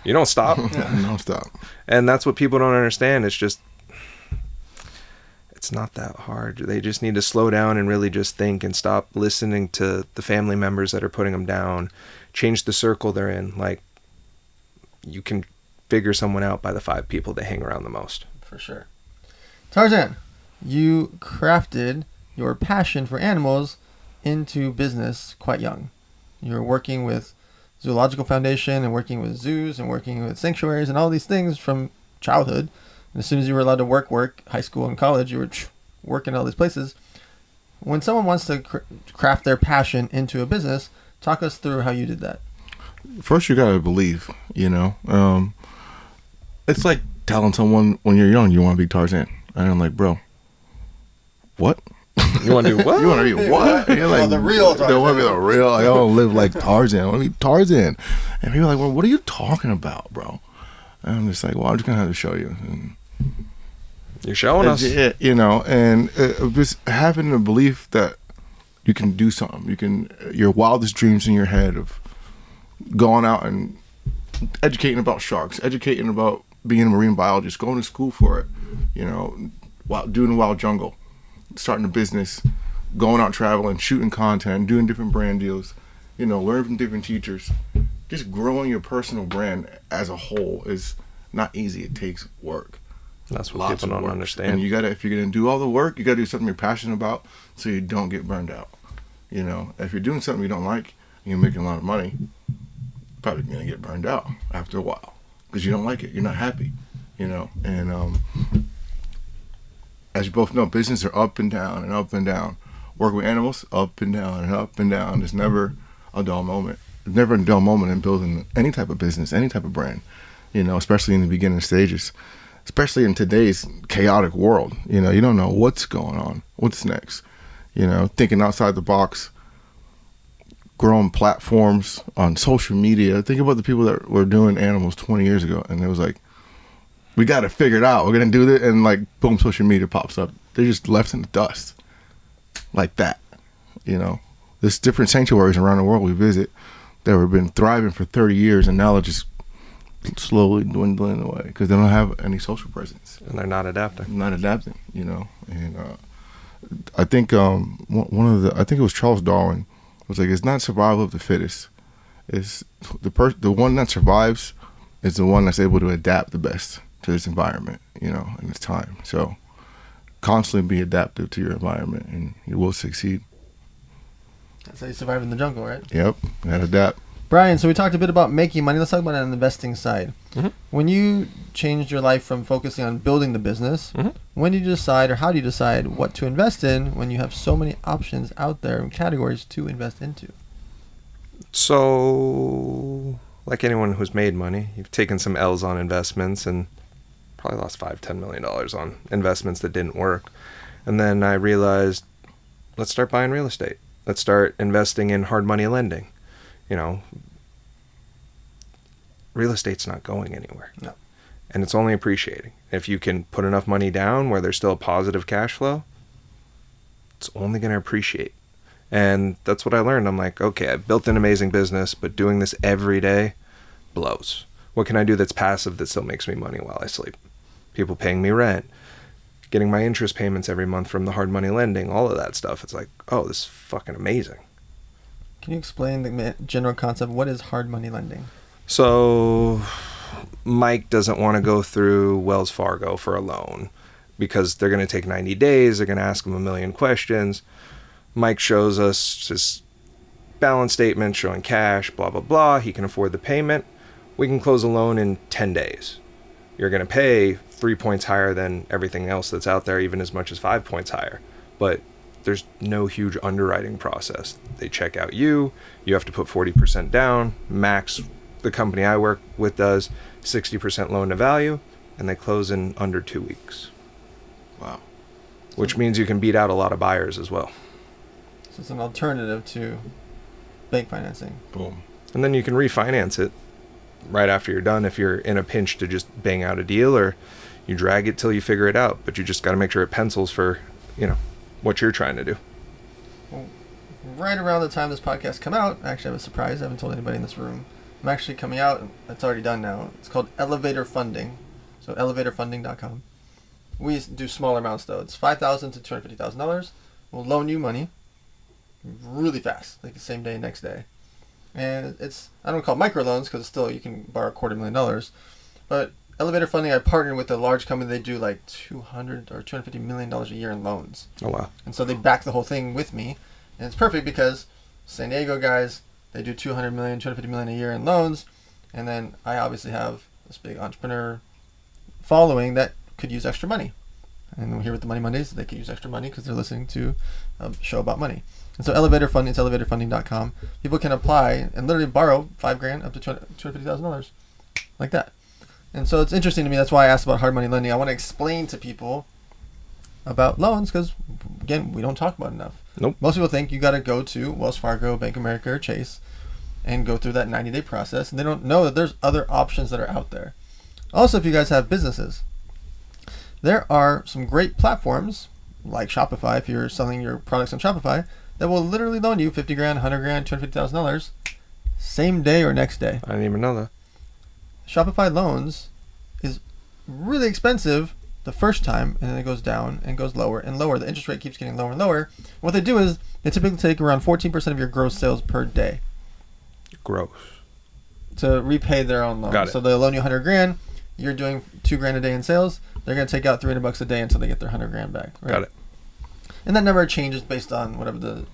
You don't stop. No, stop. And that's what people don't understand. It's just, it's not that hard. They just need to slow down and really just think and stop listening to the family members that are putting them down. Change the circle they're in. Like, you can figure someone out by the 5 people they hang around the most. For sure. Tarzan, you crafted your passion for animals into business quite young. You were working with Zoological Foundation and working with zoos and working with sanctuaries and all these things from childhood. And as soon as you were allowed to work, high school and college, you were working all these places. When someone wants to craft their passion into a business, talk us through how you did that. First, you gotta believe. It's like telling someone when you're young you want to be Tarzan, and I'm like, bro, what? You want to do what? You want to be what? You're like, the real Tarzan. They want to be the real. I don't live like Tarzan. I want to be Tarzan. And people are like, well, what are you talking about, bro? And I'm just like, well, I'm just gonna have to show you. And You're showing us. it, and just having the belief that you can do something. You can, your wildest dreams in your head of going out and educating about sharks, educating about being a marine biologist, going to school for it, doing the wild jungle, starting a business, going out traveling, shooting content, doing different brand deals, learning from different teachers. Just growing your personal brand as a whole is not easy. It takes work. That's what Lots people of don't work. understand. And if you're gonna do all the work, you gotta do something you're passionate about so you don't get burned out. If you're doing something you don't like and you're making a lot of money, you're probably gonna get burned out after a while because you don't like it. You're not happy. And as you both know, business are up and down and up and down. Working with animals, up and down and up and down. There's never a dull moment. There's never a dull moment in building any type of business, any type of brand, especially in the beginning stages, especially in today's chaotic world. You don't know what's going on, what's next, thinking outside the box, grown platforms on social media. Think about the people that were doing animals 20 years ago, and it was like, we got to figure it out. We're going to do this, and like, boom, social media pops up. They're just left in the dust like that, you know. There's different sanctuaries around the world we visit that have been thriving for 30 years, and now they're just slowly dwindling away because they don't have any social presence. And they're not adapting. Not adapting, you know. And I think I think it was Charles Darwin was like, it's not survival of the fittest. It's the one that survives is the one that's able to adapt the best to this environment, you know, and its time. So constantly be adaptive to your environment, and you will succeed. That's how you survive in the jungle, right? Yep, and adapt. Brian, so we talked a bit about making money. Let's talk about it on the investing side. Mm-hmm. When you changed your life from focusing on building the business, Mm-hmm. when did you decide, or how do you decide what to invest in when you have so many options out there and categories to invest into? So, like anyone who's made money, you've taken some L's on investments and probably lost $5-10 million on investments that didn't work. And then I realized, let's start buying real estate. Let's start investing in hard money lending. You know, real estate's not going anywhere. No. And it's only appreciating. If you can put enough money down where there's still a positive cash flow, it's only going to appreciate. And that's what I learned. I'm like, okay, I've built an amazing business, but doing this every day blows. What can I do that's passive that still makes me money while I sleep? People paying me rent, getting my interest payments every month from the hard money lending, all of that stuff. It's like, oh, this is fucking amazing. Can you explain the general concept? What is hard money lending? So Mike doesn't want to go through Wells Fargo for a loan because they're going to take 90 days. They're going to ask him a million questions. Mike shows us his balance statement showing cash, blah, blah, blah. He can afford the payment. We can close a loan in 10 days. You're going to pay 3 points higher than everything else that's out there, even as much as 5 points higher. But there's no huge underwriting process. They check out you have to put 40% down. Max, the company I work with, does 60% loan to value, and they close in under 2 weeks. Wow. Which means you can beat out a lot of buyers as well. So it's an alternative to bank financing. Boom. And then you can refinance it right after you're done if you're in a pinch to just bang out a deal, or you drag it till you figure it out. But you just got to make sure it pencils for, you know, what you're trying to do. Well, right around the time this podcast come out, I actually have a surprise. I haven't told anybody in this room. I'm actually coming out. It's already done now. It's called Elevator Funding. So elevatorfunding.com. We do smaller amounts though. It's $5,000 to $250,000. We'll loan you money really fast, like the same day, next day. And it's, I don't call it microloans because still you can borrow $250,000. But Elevator Funding, I partnered with a large company. They do like $200 or $250 million a year in loans. Oh, wow. And so they back the whole thing with me. And it's perfect because San Diego guys, they do $200 million, $250 million a year in loans. And then I obviously have this big entrepreneur following that could use extra money. And we're here with the Money Mondays. They could use extra money because they're listening to a show about money. And so Elevator Funding, it's elevatorfunding.com. People can apply and literally borrow $5,000 up to $250,000 like that. And so it's interesting to me. That's why I asked about hard money lending. I want to explain to people about loans because, again, we don't talk about it enough. Nope. Most people think you got to go to Wells Fargo, Bank of America, or Chase and go through that 90-day process. And they don't know that there's other options that are out there. Also, if you guys have businesses, there are some great platforms like Shopify, if you're selling your products on Shopify, that will literally loan you $50,000, $100,000, $250,000 same day or next day. I didn't even know that. Shopify loans is really expensive the first time, and then it goes down and goes lower and lower. The interest rate keeps getting lower and lower. What they do is they typically take around 14% of your gross sales per day Gross. to repay their own loan. Got it. So they'll loan you $100,000. You're doing $2,000 a day in sales. They're going to take out $300 a day until they get their $100,000 back. Right? Got it. And that number changes based on whatever the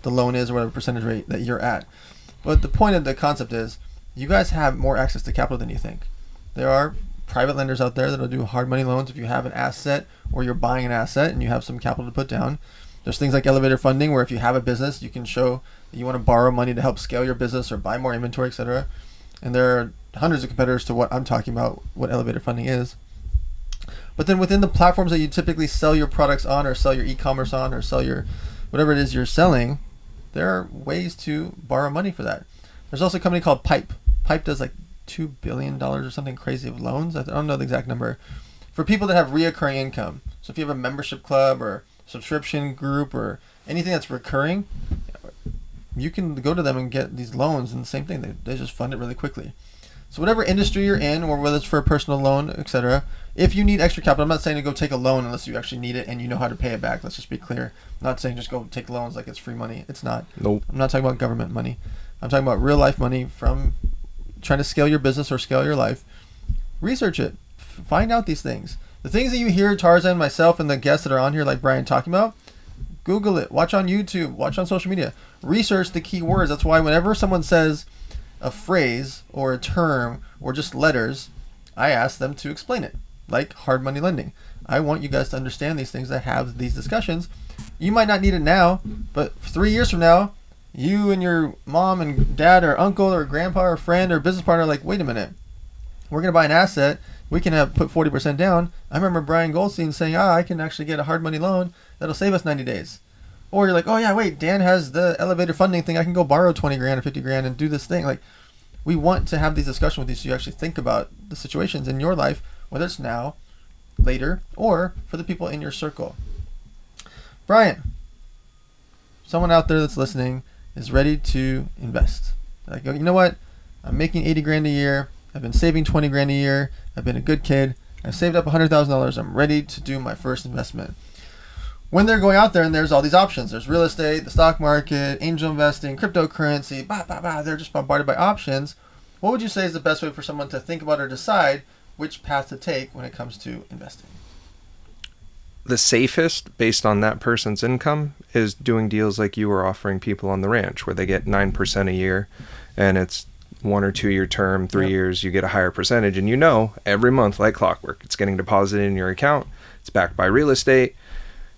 loan is or whatever percentage rate that you're at. But the point of the concept is you guys have more access to capital than you think. There are private lenders out there that will do hard money loans if you have an asset or you're buying an asset and you have some capital to put down. There's things like elevator funding where if you have a business, you can show that you want to borrow money to help scale your business or buy more inventory, etc. And there are hundreds of competitors to what I'm talking about, what elevator funding is. But then within the platforms that you typically sell your products on or sell your e-commerce on or sell your whatever it is you're selling, there are ways to borrow money for that. There's also a company called Pipe. Pipe does like $2 billion or something crazy of loans. I don't know the exact number. For people that have reoccurring income. So if you have a membership club or subscription group or anything that's recurring, you can go to them and get these loans, and the same thing. They just fund it really quickly. So whatever industry you're in, or whether it's for a personal loan, etc., if you need extra capital, I'm not saying to go take a loan unless you actually need it and you know how to pay it back. Let's just be clear. I'm not saying just go take loans like it's free money. It's not. Nope. I'm not talking about government money. I'm talking about real life money from trying to scale your business or scale your life. Research it. Find out these things. The things that you hear Tarzan, myself, and the guests that are on here, like Brian, talking about, Google it. Watch on YouTube. Watch on social media. Research the key words. That's why whenever someone says a phrase or a term or just letters, I ask them to explain it, like hard money lending. I want you guys to understand these things, that have these discussions. You might not need it now, but 3 years from now, you and your mom and dad or uncle or grandpa or friend or business partner are like, wait a minute, we're going to buy an asset. We can put 40% down. I remember Brian Goldstein saying, I can actually get a hard money loan that'll save us 90 days. Or you're like, oh yeah, wait, Dan has the elevator funding thing. I can go borrow 20 grand or 50 grand and do this thing. Like, we want to have these discussions with you so you actually think about the situations in your life, whether it's now, later, or for the people in your circle. Brian, someone out there that's listening is ready to invest. Like, you know what? I'm making 80 grand a year. I've been saving 20 grand a year. I've been a good kid. I've saved up $100,000. I'm ready to do my first investment. When they're going out there and there's all these options, there's real estate, the stock market, angel investing, cryptocurrency, they're just bombarded by options. What would you say is the best way for someone to think about or decide which path to take when it comes to investing? The safest, based on that person's income, is doing deals like you were offering people on the ranch, where they get 9% a year, and it's 1 or 2 year term, 3 years, you get a higher percentage, and you know every month, like clockwork, it's getting deposited in your account. It's backed by real estate.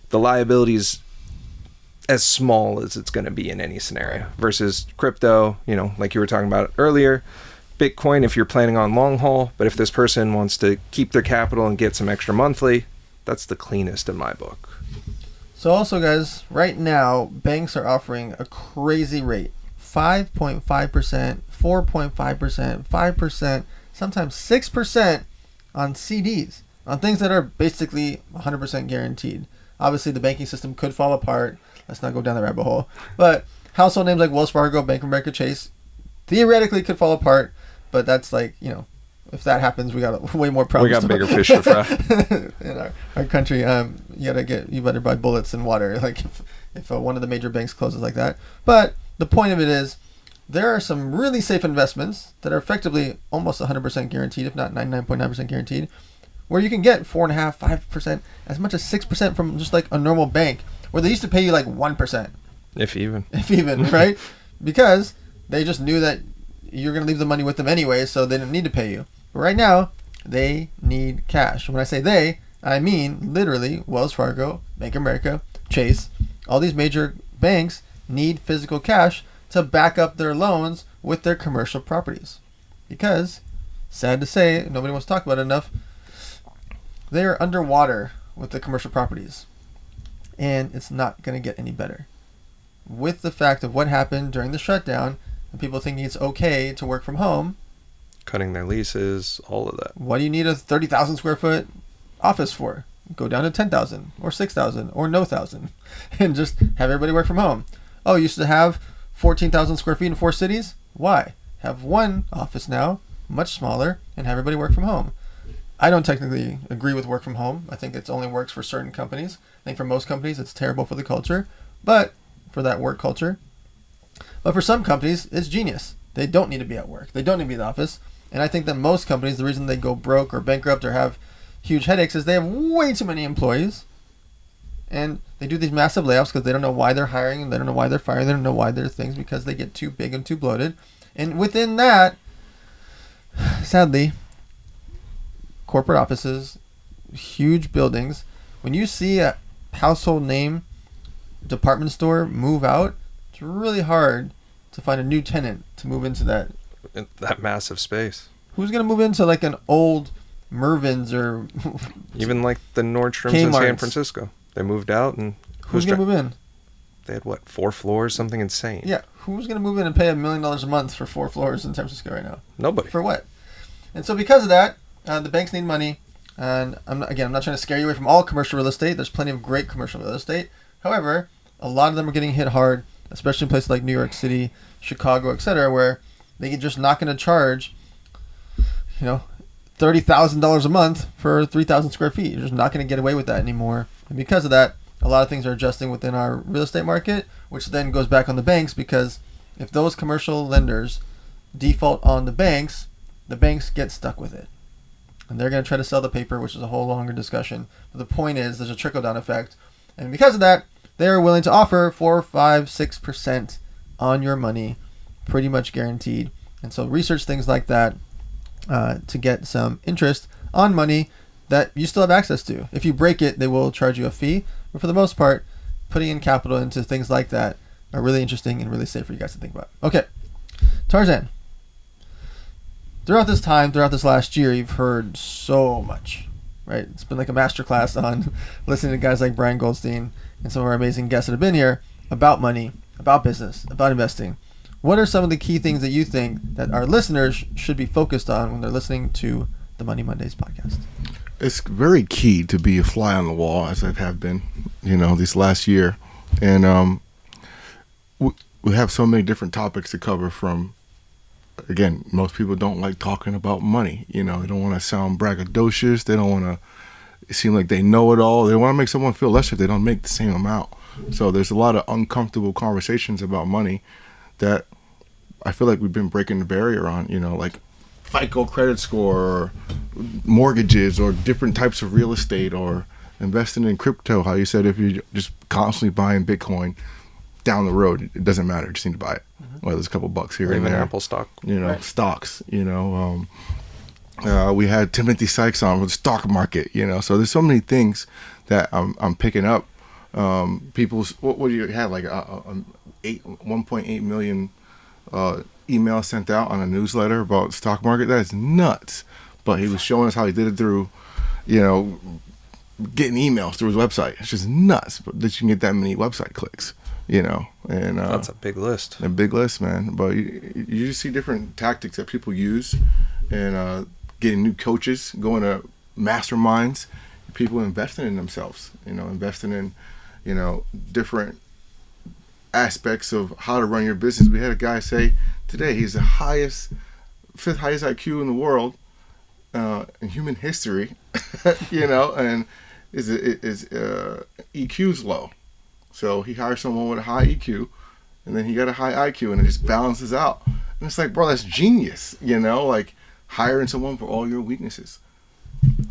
The liability is as small as it's going to be in any scenario. Versus crypto, you know, like you were talking about earlier, Bitcoin, if you're planning on long haul, but if this person wants to keep their capital and get some extra monthly, that's the cleanest in my book. So also, guys, right now, banks are offering a crazy rate. 5.5%, 4.5%, 5%, sometimes 6% on CDs, on things that are basically 100% guaranteed. Obviously, the banking system could fall apart. Let's not go down the rabbit hole. But household names like Wells Fargo, Bank of America, Chase, theoretically could fall apart. But that's like, you know, if that happens, we got way more problems. We got bigger fish to fry. In our country, you better buy bullets and water. Like if one of the major banks closes like that. But the point of it is, there are some really safe investments that are effectively almost 100% guaranteed, if not 99.9% guaranteed, where you can get 4.5%, 5%, as much as 6% from just like a normal bank, where they used to pay you like 1%. If even, right? Because they just knew that you're going to leave the money with them anyway, so they didn't need to pay you. But right now, they need cash. And when I say they, I mean literally Wells Fargo, Bank of America, Chase, all these major banks need physical cash to back up their loans with their commercial properties. Because, sad to say, nobody wants to talk about it enough, they are underwater with the commercial properties. And it's not going to get any better. With the fact of what happened during the shutdown, and people thinking it's okay to work from home, cutting their leases, all of that. What do you need a 30,000 square foot office for? Go down to 10,000 or 6,000 or no 1,000 and just have everybody work from home. Oh, you used to have 14,000 square feet in 4 cities? Why? Have one office now, much smaller, and have everybody work from home. I don't technically agree with work from home. I think it only works for certain companies. I think for most companies it's terrible for the culture, but for that work culture. But for some companies, it's genius. They don't need to be at work. They don't need to be in the office. And I think that most companies, the reason they go broke or bankrupt or have huge headaches is they have way too many employees. And they do these massive layoffs because they don't know why they're hiring and they don't know why they're firing. They don't know why they're things, because they get too big and too bloated. And within that, sadly, corporate offices, huge buildings, when you see a household name department store move out, it's really hard to find a new tenant to move into that massive space. Who's going to move into like an old Mervyn's or even like the Nordstroms in San Francisco? They moved out, and who's going to move in? They had, what, 4 floors? Something insane. Yeah. Who's going to move in and pay $1 million a month for 4 floors in San Francisco right now? Nobody. For what? And so because of that, the banks need money. And I'm not trying to scare you away from all commercial real estate. There's plenty of great commercial real estate. However, a lot of them are getting hit hard, especially in places like New York City, Chicago, etc., where they're just not going to charge, $30,000 a month for 3,000 square feet. You're just not going to get away with that anymore. And because of that, a lot of things are adjusting within our real estate market, which then goes back on the banks, because if those commercial lenders default on the banks get stuck with it. And they're going to try to sell the paper, which is a whole longer discussion. But the point is, there's a trickle-down effect. And because of that, they're willing to offer 4, 5, 6% on your money, pretty much guaranteed. And so research things like that to get some interest on money that you still have access to. If you break it, they will charge you a fee. But for the most part, putting in capital into things like that are really interesting and really safe for you guys to think about. Okay, Tarzan. Throughout this last year, you've heard so much, right? It's been like a masterclass on listening to guys like Brian Goldstein and some of our amazing guests that have been here about money, about business, about investing. What are some of the key things that you think that our listeners should be focused on when they're listening to the Money Mondays podcast? It's very key to be a fly on the wall, as I have been, this last year. And we have so many different topics to cover from, again, most people don't like talking about money. They don't want to sound braggadocious. They don't want to seem like they know it all. They want to make someone feel lesser if they don't make the same amount. So there's a lot of uncomfortable conversations about money that I feel like we've been breaking the barrier on, like FICO credit score or mortgages or different types of real estate or investing in crypto. How you said if you're just constantly buying Bitcoin down the road, it doesn't matter. You just need to buy it. Whether it's a couple bucks here or and even there. Apple stock. Right. Stocks, we had Timothy Sykes on with the stock market, so there's so many things that I'm picking up. People's, what do you have, like 1.8 million emails sent out on a newsletter about stock market? That is nuts. But he was showing us how he did it through, getting emails through his website. It's just nuts, but that you can get that many website clicks. And that's a big list. A big list, man. But you just see different tactics that people use, and getting new coaches, going to masterminds, people investing in themselves. Investing in, different aspects of how to run your business. We had a guy say today he's the 5th highest IQ in the world in human history, and is EQ's low. So he hires someone with a high EQ, and then he got a high IQ, and it just balances out. And it's like, bro, that's genius, like hiring someone for all your weaknesses.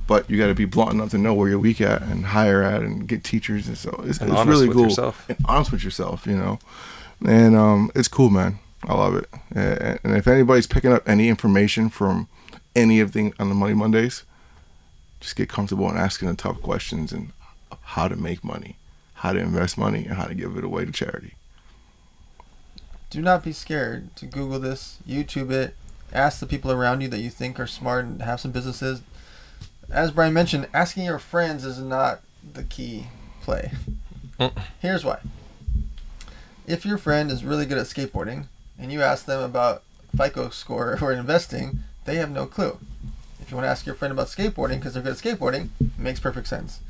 But you got to be blunt enough to know where you're weak at and hire at and get teachers. And so it's really cool. Yourself. And honest with yourself, And it's cool, man. I love it. And if anybody's picking up any information from any of the on the Money Mondays, just get comfortable in asking the tough questions and how to make money, how to invest money, and how to give it away to charity. Do not be scared to Google this, YouTube it, ask the people around you that you think are smart and have some businesses. As Brian mentioned, asking your friends is not the key play. Here's why. If your friend is really good at skateboarding and you ask them about FICO score or investing, they have no clue. If you want to ask your friend about skateboarding because they're good at skateboarding, it makes perfect sense.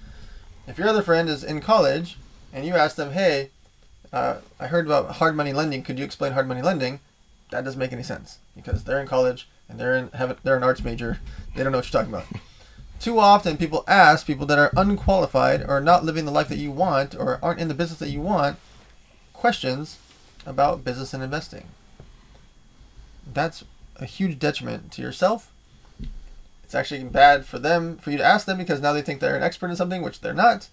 If your other friend is in college and you ask them, hey, I heard about hard money lending, could you explain hard money lending? That doesn't make any sense because they're in college and they're an arts major. They don't know what you're talking about. Too often people ask people that are unqualified or not living the life that you want or aren't in the business that you want questions about business and investing. That's a huge detriment to yourself. It's actually bad for them, for you to ask them because now they think they're an expert in something, which they're not.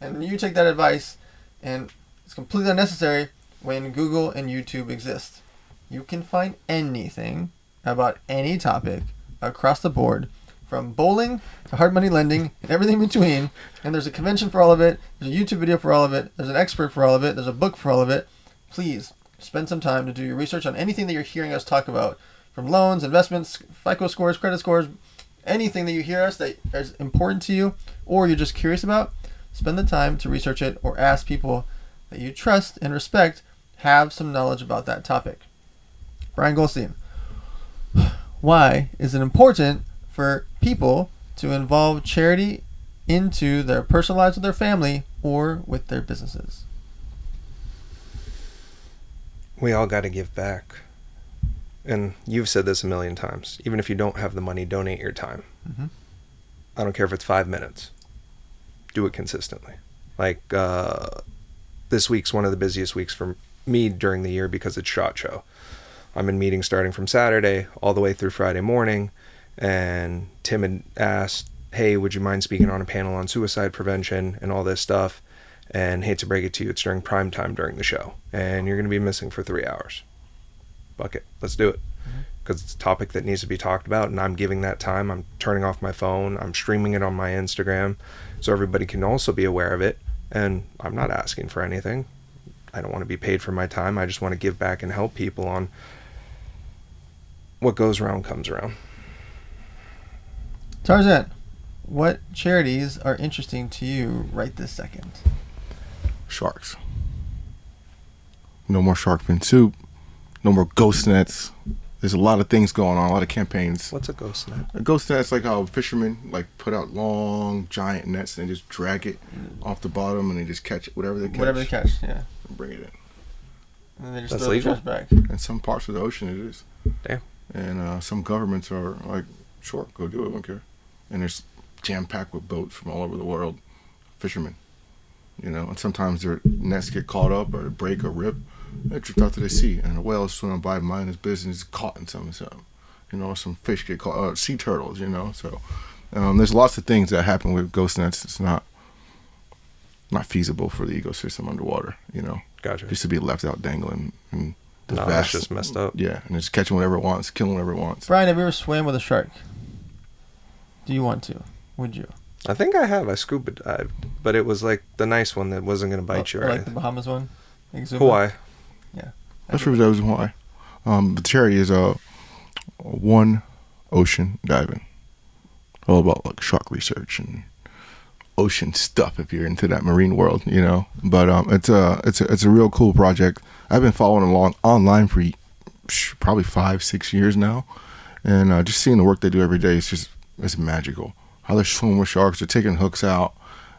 And you take that advice and it's completely unnecessary when Google and YouTube exist. You can find anything about any topic across the board, from bowling to hard money lending and everything in between. And there's a convention for all of it. There's a YouTube video for all of it. There's an expert for all of it. There's a book for all of it. Please spend some time to do your research on anything that you're hearing us talk about, from loans, investments, FICO scores, credit scores, anything that you hear us that is important to you or you're just curious about. Spend the time to research it or ask people that you trust and respect have some knowledge about that topic. Brian Goldstein, why is it important for people to involve charity into their personal lives with their family or with their businesses? We all got to give back. And you've said this a million times. Even if you don't have the money, donate your time. Mm-hmm. I don't care if it's 5 minutes. Do it consistently. Like, this week's one of the busiest weeks for me during the year because it's SHOT Show. I'm in meetings starting from Saturday all the way through Friday morning. And Tim had asked, hey, would you mind speaking on a panel on suicide prevention and all this stuff? And hate to break it to you, it's during prime time during the show. And you're going to be missing for 3 hours. Fuck it. Let's do it. Because it's a topic that needs to be talked about, and I'm giving that time. I'm turning off my phone. I'm streaming it on my Instagram so everybody can also be aware of it. And I'm not asking for anything. I don't want to be paid for my time. I just want to give back and help people on what goes around comes around. Tarzan, what charities are interesting to you right this second? Sharks. No more shark fin soup. No more ghost nets. There's a lot of things going on, a lot of campaigns. What's a ghost net? A ghost net's like how fishermen like put out long, giant nets and they just drag it off the bottom and they just catch it, whatever they catch. Whatever they catch, yeah. And bring it in. And then they just That's throw legal? the trash back. In some parts of the ocean it is. Damn. And some governments are like, sure, go do it, I don't care. And there's jam-packed with boats from all over the world, fishermen. You know, and sometimes their nets get caught up or break or rip. They drift out to the sea, and a whale is swimming by, minding his business, caught in something. You know, some fish get caught, sea turtles, you know. So there's lots of things that happen with ghost nets. It's not feasible for the ecosystem underwater, you know. Gotcha. Just to be left out dangling. And the No, that's just messed up. Yeah, and it's catching whatever it wants, killing whatever it wants. Brian, have you ever swam with a shark? Do you want to? Would you? I think I have. I scuba dived, but it was like the nice one that wasn't going to bite you or Like the anything. Bahamas one? Like Zuba? Hawaii. Yeah. That's where I was in Hawaii. The charity is one ocean diving. All about like shark research and ocean stuff if you're into that marine world, you know. But it's a real cool project. I've been following along online for probably 5-6 years now, and just seeing the work they do every day is it's magical. How they're swimming with sharks, they're taking hooks out,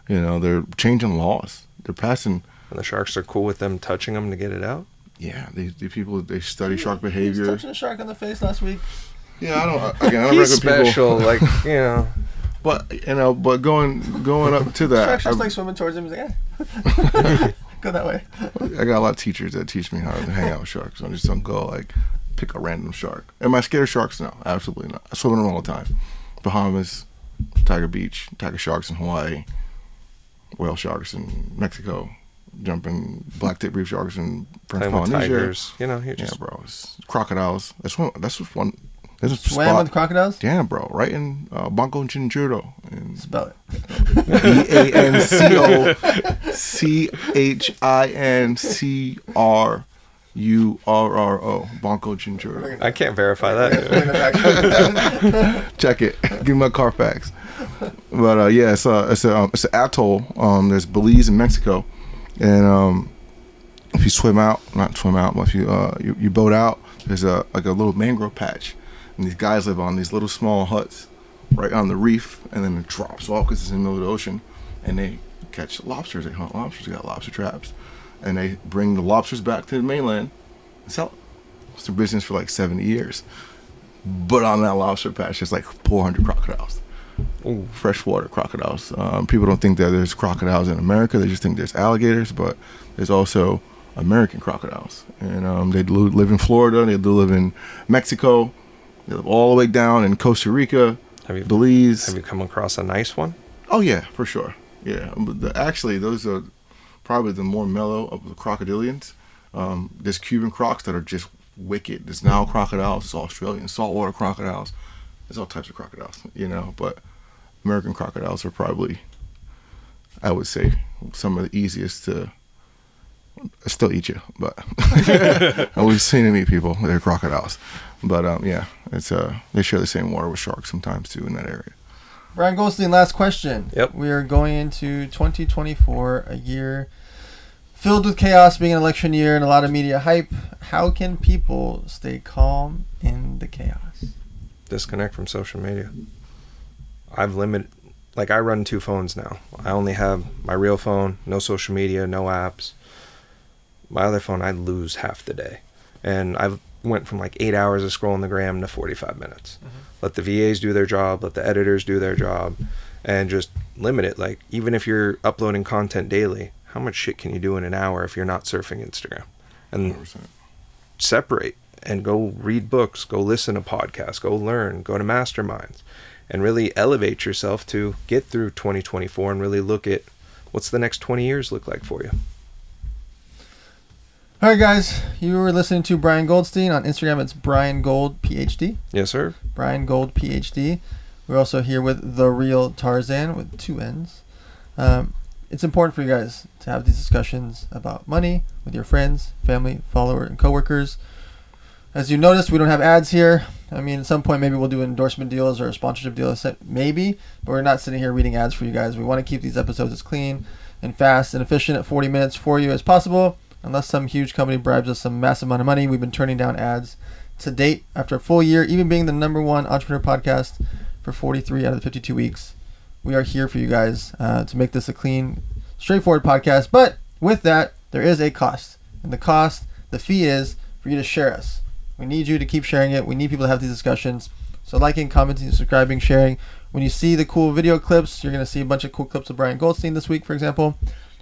you know, they're changing laws, they're passing. And the sharks are cool with them touching them to get it out? Yeah, these people, they study shark He was behavior. touching a shark on the face last week. Yeah, I don't He's regular special, like, you know. But going up to that, Shark's just like swimming towards him. He's like, eh. Go that way. I got a lot of teachers that teach me how to hang out with sharks. I just don't go like pick a random shark. Am I scared of sharks? No, absolutely not. I swim in them all the time. Bahamas, Tiger Beach, tiger sharks in Hawaii, whale sharks in Mexico, jumping black tip reef sharks in French Playing with Polynesia. tigers. You know, you just... Yeah, bro. It's crocodiles. That's just one. There's a Swam spot. with crocodiles? Yeah, bro. Right in Banco Chinchurro. In Spell it. BANCOCHINCRURRO. Banco Chinchurro. I can't verify that. Check it. Give me my Carfax. But yeah, it's an atoll. There's Belize in Mexico, and if you not swim out, but if you boat out, there's like a little mangrove patch, and these guys live on these little small huts right on the reef, and then it drops off because it's in the middle of the ocean, and they catch lobsters. They hunt lobsters. They got lobster traps, and they bring the lobsters back to the mainland and sell it. It's their business for like 70 years. But on that lobster patch, there's like 400 crocodiles. Ooh. Freshwater crocodiles. People don't think that there's crocodiles in America. They just think there's alligators, but there's also American crocodiles. And they live in Florida. They live in Mexico. They live all the way down in Costa Rica, Belize. Have you come across a nice one? Oh, yeah, for sure. Yeah. But actually, those are probably the more mellow of the crocodilians. There's Cuban crocs that are just wicked. There's Nile crocodiles, there's Australian saltwater crocodiles. There's all types of crocodiles, you know, but American crocodiles are probably, I would say, some of the easiest to still eat you, but we've seen them eat people. They're crocodiles. But yeah, it's they share the same water with sharks sometimes too in that area. Brian Goldstein, last question. Yep. We are going into 2024, a year filled with chaos, being an election year and a lot of media hype. How can people stay calm in the chaos? Disconnect from social media. I've limited, like I run 2 phones now. I only have my real phone, no social media, no apps. My other phone, I lose half the day. And I've went from like 8 hours of scrolling the gram to 45 minutes. Let the VAs do their job, let the editors do their job, and just limit it. Like, even if you're uploading content daily, how much shit can you do in an hour if you're not surfing Instagram? And 100%. separate and go read books, go listen to podcasts, go learn, go to masterminds, and really elevate yourself to get through 2024 and really look at what's the next 20 years look like for you. All right, guys. You were listening to Brian Goldstein. On Instagram, it's Brian Gold, PhD. Yes, sir. Brian Gold, PhD. We're also here with The Real Tarzan with 2 N's. It's important for you guys to have these discussions about money with your friends, family, followers, and coworkers. As you noticed, we don't have ads here. I mean, at some point, maybe we'll do endorsement deals or sponsorship deals, maybe, but we're not sitting here reading ads for you guys. We want to keep these episodes as clean and fast and efficient at 40 minutes for you as possible. Unless some huge company bribes us some massive amount of money, we've been turning down ads to date after a full year, even being the #1 entrepreneur podcast for 43 out of the 52 weeks. We are here for you guys to make this a clean, straightforward podcast. But with that, there is a cost. And the fee is for you to share us. We need you to keep sharing it. We need people to have these discussions. So liking, commenting, subscribing, sharing. When you see the cool video clips, you're going to see a bunch of cool clips of Brian Goldstein this week, for example.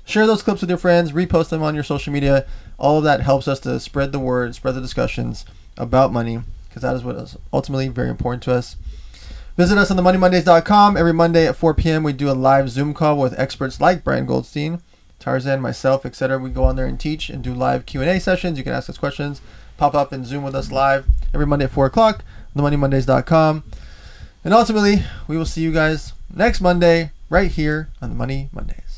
Share those clips with your friends. Repost them on your social media. All of that helps us to spread the word, spread the discussions about money, because that is what is ultimately very important to us. Visit us on themoneymondays.com. Every Monday at 4 p.m. we do a live Zoom call with experts like Brian Goldstein, Tarzan, myself, etc. We go on there and teach and do live Q&A sessions. You can ask us questions, pop up and Zoom with us live every Monday at 4 o'clock, themoneymondays.com. And ultimately, we will see you guys next Monday right here on the Money Mondays.